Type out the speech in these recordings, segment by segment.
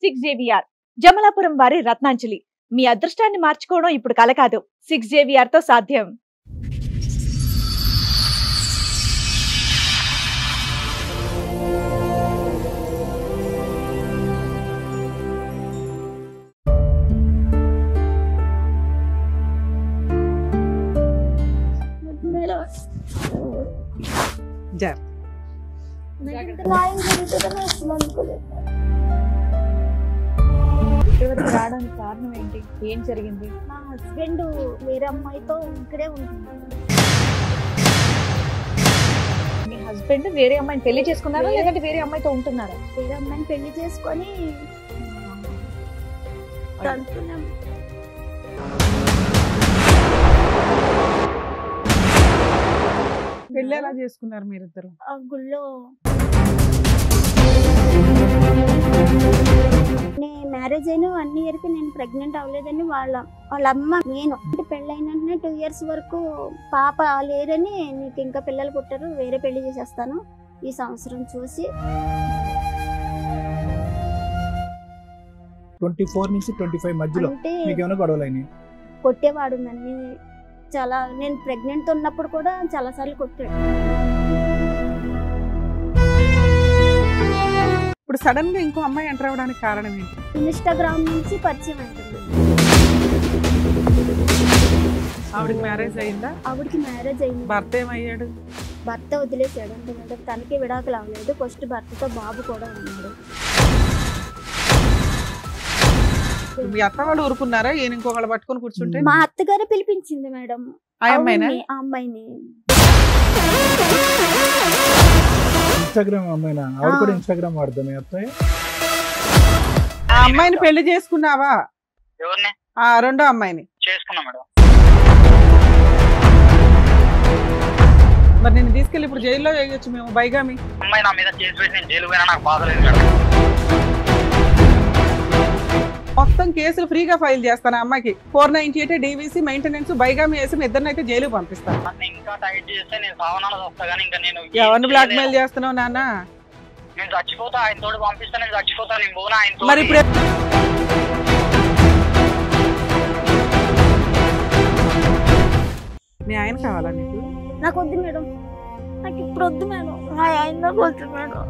6JVR Jamalapuram వారి రత్నాంజలి. మీ అదృష్టాన్ని మార్చుకోవడం ఇప్పుడు కల కాదు, 6JVR తో సాధ్యం. రావడానికి కారణం ఏంటి? ఏం జరిగింది? మా హస్బెండ్ వేరే అమ్మాయితో ఇక్కడే ఉంటున్నాడు. మీ హస్బెండ్ వేరే అమ్మాయిని పెళ్లి చేసుకున్నారా లేదంటే వేరే అమ్మాయితో ఉంటున్నారా? వేరే అమ్మాయిని పెళ్లి చేసుకొని తంతున్నాం. పెళ్లి ఎలా చేసుకున్నారు మీరిద్దరు? ఆ గుళ్ళో మ్యారేజ్ అయిన 1 year కి నేను ప్రెగ్నెంట్ అవ్వలేదని వాళ్ళ అమ్మ నేను పెళ్ళైన 2 years వరకు పాప లేరని, నీకు ఇంకా పిల్లలు పుట్టారు, వేరే పెళ్లి చేసేస్తాను ఈ సంవత్సరం చూసి. 24 నుంచి 25 మధ్యలో అంటే మీకు ఏమైనా గొడవలైనాయి? కొట్టేవాడు నన్ను చాలా. నేను ప్రెగ్నెంట్ ఉన్నప్పుడు కూడా చాలా సార్లు కొట్టాడు. ఇప్పుడు సడన్ గా ఇంకో అమ్మాయి ఎంటర్ అవ్వడానికి కారణం ఏంటి? ఇన్స్టాగ్రామ్ నుంచి పరిచయం అవుతుంది. ఆవిడకి మ్యారేజ్ అయిందా? ఆవిడకి మ్యారేజ్ అయింది. భర్త ఏమయ్యాడు? భర్త వదిలేసాడు. అంటే మేడం తనకి విడాకులు అవ్వలేదు. ఫస్ట్ భర్తతో బాబు కూడా ఉన్నాడు. మీ అత్త వాళ్ళు ఊరుకున్నారా? ఈయన ఇంకొకళ్ళు పట్టుకొని కూర్చుంటే? మా అత్తగారే పిలిపించింది మేడం ఆ అమ్మాయినా? ఆ అమ్మాయిని. ఇన్స్టాగ్రామ్ అమ్మాయినా? ఆవిడ కూడా ఇన్స్టాగ్రామ్ వాడదా మీ అత్తయ్య? ఆ అమ్మాయిని పెళ్లి చేసుకున్నావా? ఎవరిని? ఆ రెండో అమ్మాయిని చేసుకున్నా మేడం. మరి నేను తీసుకెళ్ళి ఇప్పుడు జైల్లో వేయొచ్చు మేము, బైగామి. అమ్మాయి నా మీద కేసు పెట్టి నేను జైలు పోయినా నాకు బాధ లేదు మేడం. మొత్తం కేసులు ఫ్రీగా ఫైల్ చేస్తాను ఆ అమ్మాయికి. 498 DVC మెయింటెనెన్స్ బైగామి వేసి ఇద్దరినైతే జైలుకి పంపిస్తాను. నన్ను ఇంకా టైట్ చేస్తే నేను సావనాలు వస్తా కానీ ఇంకా నేను ఎవరిని బ్లాక్ మెయిల్ చేస్తున్నావు నాన్న? నేను చచ్చిపోతా, ఆయన తోడు పంపిస్తా, నేను చచ్చిపోతా, నేను పోనా ఆయన. మరి ఇప్పుడు మీ ఆయన కావాలా నీకు? నాకు వద్దు మేడం, నాకు ఇప్పుడు వద్దు మేడం. మా ఆయన వద్దు మేడం.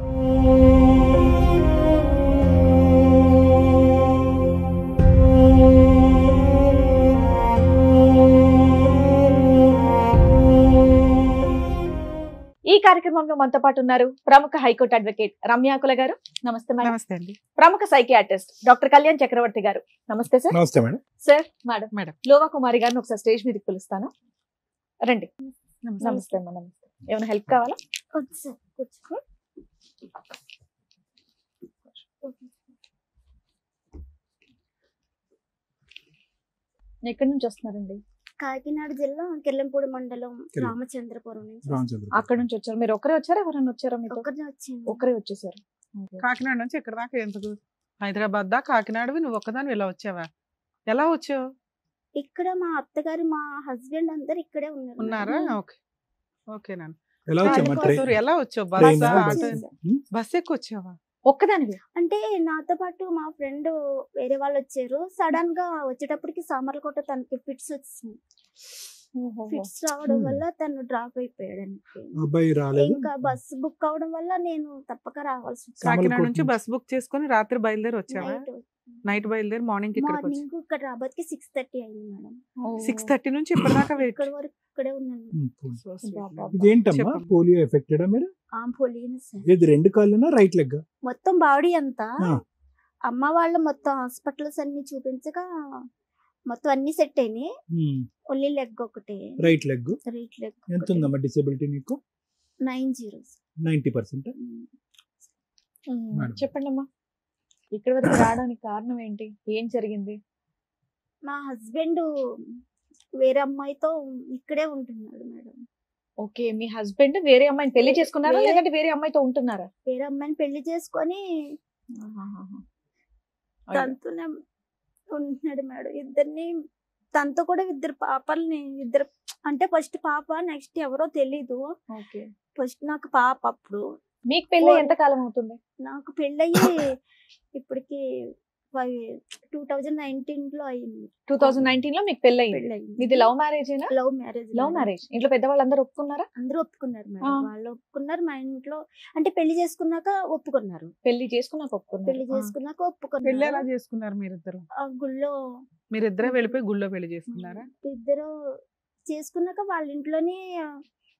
ఈ కార్యక్రమంలో మనతో పాటు ఉన్నారు ప్రముఖ హైకోర్టు అడ్వకేట్ రమ్యాకుల గారు. నమస్తే మేడం. నమస్తే అండి. ప్రముఖ సైకియాట్రిస్ట్ డాక్టర్ కళ్యాణ్ చక్రవర్తి గారు. నమస్తే సార్. నమస్తే మేడం. Sir madam. మేడం. లోవా కుమారి గారిని ఒకసారి స్టేజ్ మీదకి పిలుస్తాను, రండి. నమస్తే అమ్మా. నమస్తే. ఏమైనా హెల్ప్ కావాలా? వద్దు సార్, కూర్చో. ఎక్కడి నుంచి వస్తున్నారండి? కాకినాడ జిల్లా కిర్లంపూడి మండలం రామచంద్రపురం నుంచి. అక్కడ నుంచి వచ్చారు. మీరు ఒక్కరే వచ్చారా, ఎవరైనా వచ్చారా మీతో? ఒక్కరే వచ్చింది. ఒక్కరే వచ్చేసారు. కాకినాడ నుంచి ఇక్కడ దాకా ఎందుకు? హైదరాబాద్ దా కాకినాడవి నువ్వు ఒక్కదాని ఇలా వచ్చావా? ఎలా వచ్చావు? ఇక్కడ మా అత్తగారు మా హస్బెండ్ అందరు ఇక్కడే ఉన్నారా? ఓకే ఓకే నాన్న. ఎలా వచ్చామా? ఎలా వచ్చావు? బస్ ఎక్కువ వచ్చావా? ఒక్కదానివి? అంటే నాతో పాటు మా ఫ్రెండ్ వేరే వాళ్ళు వచ్చారు. సడన్ గా వచ్చేటప్పటికి సామర్లకోట తనకి ఫిట్స్ వచ్చింది. ఫిట్స్ రావడం వల్ల తను డ్రాప్ అయిపోయాడు. ఇంకా బస్ బుక్ అవడం వల్ల నేను తప్పక రావాల్సి వచ్చింది. కాకినాడ నుంచి బస్ బుక్ చేసుకుని రాత్రి బయలుదేరి వచ్చావా? నైట్ బయలుదేరి మార్నింగ్ ఇక్కడ రాబోతుకి 6:30 అయింది మేడం. 6:30 నుంచి ఇప్పటిదాకా ఇక్కడ వరకు ఇక్కడే ఉన్నాను. ఇదేంటమ్మా, పోలియో ఎఫెక్టెడా మీరు? ఇది 2 కాళ్ళనా రైట్ లెగ్? మొత్తం బాడీ అంతా. అమ్మ వాళ్ళు మొత్తం హాస్పిటల్స్ అన్ని చూపించగా మొత్తం అన్ని సెట్ అయినాయి. ఓన్లీ లెగ్ ఒకటి, రైట్ లెగ్. Right leg. ఎంత ఉందమ్మా డిసేబిలిటీ నీకు? 90%. చెప్పండి అమ్మా. ఇక్కడ వరకు రావడానికి కారణం ఏంటి? ఏం జరిగింది? మా హస్బెండ్ వేరే అమ్మాయితో ఇక్కడే ఉంటున్నాడు మేడం. ఓకే, మీ హస్బెండ్ వేరే అమ్మాయిని పెళ్లి చేసుకున్నారా లేదంటే వేరే అమ్మాయితో ఉంటున్నారా? వేరే అమ్మాయిని పెళ్లి చేసుకొని తనతోనే ఉంటున్నాడు మేడం. ఇద్దరిని తనతో కూడా 2 పాపల్ని, 2 అంటే ఫస్ట్ పాప, నెక్స్ట్ ఎవరో తెలీదు. ఫస్ట్ నాకు పాప. అప్పుడు మీకు పెళ్ళి ఎంత కాలం అవుతుంది? నాకు పెళ్ళయ్యి ఇప్పటికి 2019 లో అయింది. 2019 లో మీకు పెళ్ళయింది. ఇది లవ్ మ్యారేజేనా? Love marriage. Love marriage. ఇంట్లో పెద్దవాళ్ళందరూ ఒప్పుకున్నారా? అందరూ ఒప్పుకున్నారు మేడం. వాళ్ళు ఒప్పుకున్నారు. మా ఇంట్లో అంటే పెళ్లి చేసుకున్నాక ఒప్పుకున్నారు. పెళ్లి చేసుకున్నాక ఒప్పుకున్నారు. పెళ్లి చేసుకున్నాక ఒప్పుకున్నారు. పెళ్లి ఎలా చేసుకున్నారు మీరిద్దరు? ఆ గుళ్ళో మీరిద్దరే వెళ్ళిపోయి గుళ్ళో పెళ్లి చేసుకున్నారా? ఇద్దరు చేసుకున్నాక వాళ్ళ ఇంట్లోనే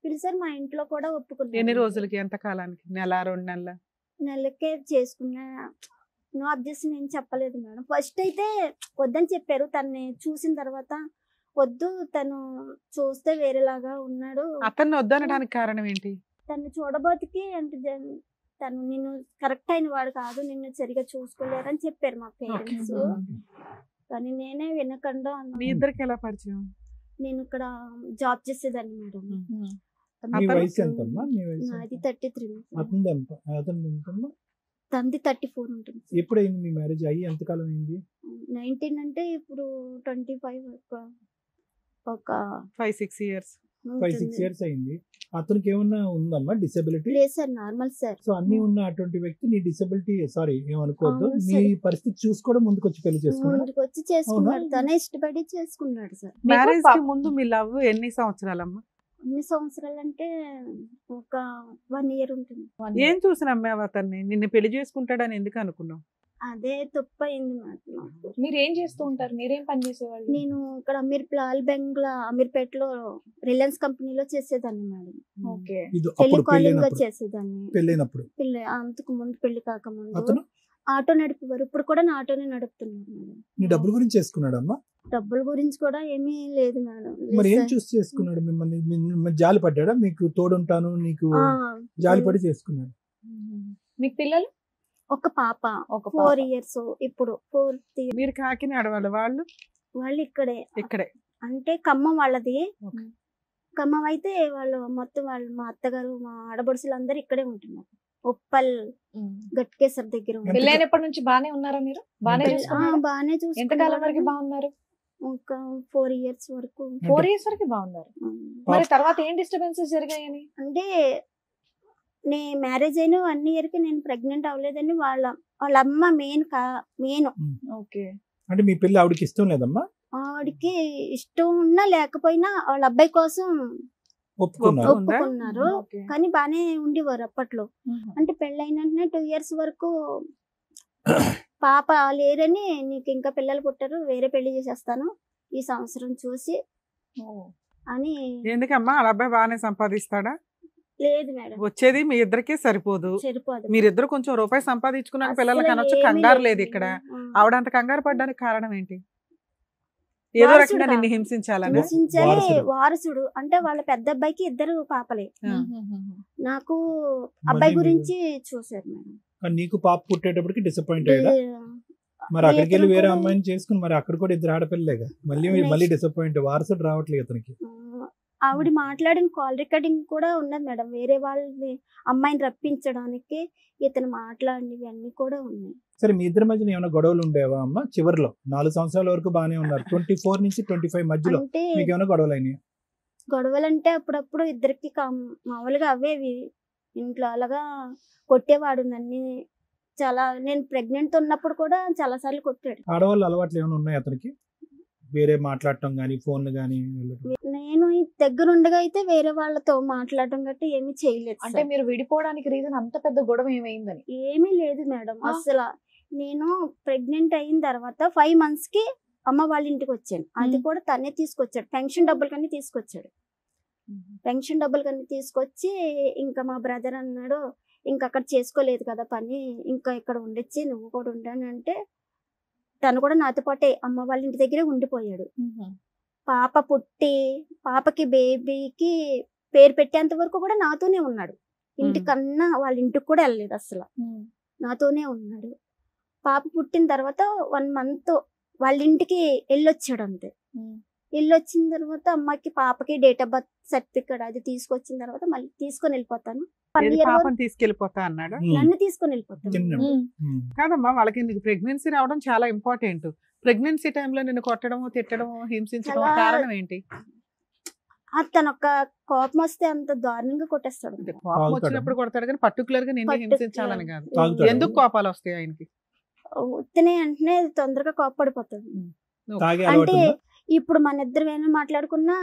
పిలిచారు. మా ఇంట్లో కూడా ఒప్పుకున్నారు. ఎన్ని రోజులకి, ఎంత కాలానికి? నెల, 2 నెలల? నెలకే చేసుకున్నా. నో అబ్జెక్షన్ ఏం చెప్పలేదు మేడం. ఫస్ట్ అయితే వద్దని చెప్పారు. తన్ని చూసిన తర్వాత వద్దు, తను చూస్తే వేరేలాగా ఉన్నాడు. అతన్ని వద్దనడానికి కారణం ఏంటి? తను చూడబోతికి అంటే తను నిన్ను కరెక్ట్ అయిన వాడు కాదు, నిన్ను సరిగా చూసుకోలేరని చెప్పారు మా పేరెంట్స్. కానీ నేనే వినకుండా. మీ ఇద్దరికి ఎలా పరిచయం? నేను ఇక్కడ జాబ్ చేసేదాన్ని మేడం. మీ వయసు ఎంతమ్మా? మీ వయసు? నాది 33. తంది 34 ఉంటుంది. ఎప్పుడైంది మీ మ్యారేజ్ అయ్యి? ఎంత కాలం అయింది? 19 అంటే ఇప్పుడు 25 ఒక 5-6 years. 5-6 years అయింది. అతనికి ఏమన్నా ఉందమ్మా డిసెబిలిటీ? లేదు సార్, నార్మల్ సార్. సో అన్ని ఉన్న అటువంటి వ్యక్తి నీ డిసెబిలిటీ, సారీ ఏమనుకోవద్దు, నీ పరిస్థితి చూసుకోవడం ముందుకు వచ్చి పెళ్లి చేసుకున్నాడు. ముందుకు వచ్చి చేసుకున్నాడు. తనే ఇష్టపడి చేసుకున్నాడు సార్. మ్యారేజ్ కి ముందు మీ లవ్ ఎన్ని సంవత్సరాలమ్మా? ఎన్ని సంవత్సరాలు అంటే ఒక 1 year ఉంటుంది. ఏం చూసి నమ్మావు అతన్ని? నిన్ను పెళ్లి చేసుకుంటాడని ఎందుకు అనుకున్నావు? అదే తప్పు అయింది నాకు. మీరు ఏం చేస్తూ ఉంటారు? మీరేం పని చేసేవాళ్ళు? నేను ఇక్కడ లాల్ బెంగ్లా అమీర్పేటలో రిలయన్స్ కంపెనీలో చేసేదాన్ని మేడం. ఓకే. టెలికాలింగ్ గా చేసేదాన్ని. పెళ్ళైనప్పుడు? అంతకు ముందు, పెళ్లి కాకముందు ఆటో నడిపేవారు. ఇప్పుడు కూడా నా ఆటోనే నడుపుతున్నారు మేడం. నీ డబ్బుల గురించి చేసుకున్నాడమ్మా? డబ్బుల గురించి కూడా ఏమీ లేదు మేడం. మరి ఏం చూసి చేసుకున్నాడు? మిమ్మల్ని జాలి పడ్డాడా? మీకు తోడుంటాను నీకు జాలి పడి చేసుకున్నాడు. మీకు పిల్లలు? ఒక పాప, 4 years. ఇప్పుడు 4th year. మీరు కాకినాడ వాళ్ళు ఇక్కడే అంటే ఖమ్మం వాళ్ళది. ఖమ్మం అయితే వాళ్ళు మొత్తం మా అత్తగారు, మా ఆడబడుసులు అందరు ఇక్కడే ఉంటున్నారు. ఉప్పల్ గట్కేసర్ దగ్గర. పెళ్ళైనప్పటి నుంచి బానే ఉన్నారా మీరు? బానే బానే చూసుకున్నారు. ఎంతకాలం వరకు బాగున్నారు? ఒక 4 years వరకు. 4 years వరకు బాగున్నారు. మరి తర్వాత ఏం డిస్టర్బెన్సెస్ జరిగాయని? అంటే నే మ్యారేజ్ అయిన 1 year కి నేను ప్రెగ్నెంట్ అవ్వలేదని వాళ్ళ అమ్మ మెయిన్. ఓకే. అంటే మీ పెళ్లి ఆవిడకి ఇష్టం లేదమ్మా? ఆవిడకి ఇష్టం ఉన్నా లేకపోయినా వాళ్ళ అబ్బాయి కోసం ఒప్పుకున్నారు. కానీ బానే ఉండేవారు అప్పట్లో. అంటే పెళ్ళైన 2 years వరకు పాప లేరని, నీకు ఇంకా పిల్లలు పుట్టారు, వేరే పెళ్లి చేసేస్తాను ఈ సంవత్సరం చూసి అని. ఎందుకమ్మా? వాళ్ళ అబ్బాయి బాగానే సంపాదిస్తాడా? లేదు మేడం, వచ్చేది మీ ఇద్దరికే సరిపోదు. మీరిద్దరు కొంచెం రూపాయి సంపాదించుకున్నాక పిల్లలకి అనొచ్చు. కంగారు లేదు ఇక్కడ. ఆవిడ అంత కంగారు పడ్డానికి కారణం ఏంటి? ఏదో రకంగా నిన్ను హింసించాలని. వారసుడు అంటే వాళ్ళ పెద్ద అబ్బాయికి 2 పాపలే. నాకు అబ్బాయి గురించి చూసారు మేడం. నీకు పాప పుట్టేటప్పటికి డిసప్పాయింట్ అయ్యాడా? మరి అక్కడికి వెళ్ళి వేరే అమ్మాయిని చేసుకుని మరి అక్కడ కూడా 2 ఆడపిల్లలేగా, మళ్ళీ డిసప్పాయింట్. వారసుడు రావట్లేదు అతనికి. ఆవిడ మాట్లాడిన కాల్ రికార్డింగ్ కూడా ఉన్నది మేడం. వేరే వాళ్ళని అమ్మాయిని రప్పించడానికి ఇతను మాట్లాడినవి అన్ని కూడా ఉన్నాయి. సరే, మీ ఇద్దరి మధ్యన ఏమైనా గొడవలు ఉండేవా అమ్మ? చివరిలో 4 సంవత్సరాల వరకు బాగానే ఉన్నారు. 24 నుంచి 25 మధ్యలో మీకు ఏమైనా గొడవలు అయినాయి? గొడవలంటే అప్పుడప్పుడు ఇద్దరికి మామూలుగా అవేవి. ఇంట్లో అలాగా కొట్టేవాడు నన్ను చాలా. నేను ప్రెగ్నెంట్ ఉన్నప్పుడు కూడా చాలా సార్లు కొట్టాడు. ఆడవాళ్ళు అలవాట్లు ఏమైనా ఉన్నాయి అతనికి? వేరే మాట్లాడటం గానీ, ఫోన్ గానీ? నేను దగ్గరుండగా అయితే వేరే వాళ్ళతో మాట్లాడటం గట్టి ఏమీ చేయలేదు. అంటే మీరు విడిపోవడానికి రీజన్ అంత పెద్ద గొడవ ఏమైందని? ఏమీ లేదు మేడం అసలు. నేను ప్రెగ్నెంట్ అయిన తర్వాత 5 months కి అమ్మ వాళ్ళ ఇంటికి వచ్చాను. అది కూడా తనే తీసుకొచ్చాడు. పెన్షన్ డబ్బులు కన్నీ తీసుకొచ్చాడు. పెన్షన్ డబ్బులు కన్నీ తీసుకొచ్చి ఇంకా మా బ్రదర్ అన్నాడు, ఇంకా అక్కడ చేసుకోలేదు కదా పని, ఇంకా ఇక్కడ ఉండొచ్చి నువ్వు కూడా ఉండానంటే తను కూడా నాతో పాటే అమ్మ వాళ్ళ ఇంటి దగ్గరే ఉండిపోయాడు. పాప పుట్టి పాపకి బేబీకి పేరు పెట్టేంత వరకు కూడా నాతోనే ఉన్నాడు. ఇంటికన్నా వాళ్ళ ఇంటికి కూడా వెళ్ళలేదు అసలు, నాతోనే ఉన్నాడు. పాప పుట్టిన తర్వాత 1 month వాళ్ళ ఇంటికి వెళ్ళొచ్చాడు అంతే. వెళ్ళొచ్చిన తర్వాత అమ్మకి పాపకి డేట్ ఆఫ్ బర్త్ సర్టిఫికేట్ అది తీసుకొచ్చిన తర్వాత మళ్ళీ తీసుకొని వెళ్ళిపోతాను. తీసుకెళ్ళిపోతా అన్నాడు. నన్ను తీసుకొని వెళ్ళిపోతాను. కాదమ్మా, వాళ్ళకి నీకు ప్రెగ్నెన్సీ రావడం చాలా ఇంపార్టెంట్. ప్రెగ్నెన్సీ టైంలో నిన్ను కొట్టడం, తిట్టడం, హింసించడం కారణం ఏంటి? తన ఒక్క కోపం వస్తే అంత దారుణంగా కొట్టేస్తాడు. కోపం వచ్చినప్పుడు కొడతాడు కానీ పర్టికులర్ గా నిన్ను హింసించాలని కాదు. తాగుతాడా? ఎందుకు కోపాలు వస్తాయి ఆయనకి? ఉత్తినే అంటే తొందరగా కోపపడిపోతాడు. తాగే అలవాటు అంటే ఉందా? ఇప్పుడు మన ఇద్దరు ఏమైనా మాట్లాడుకున్నా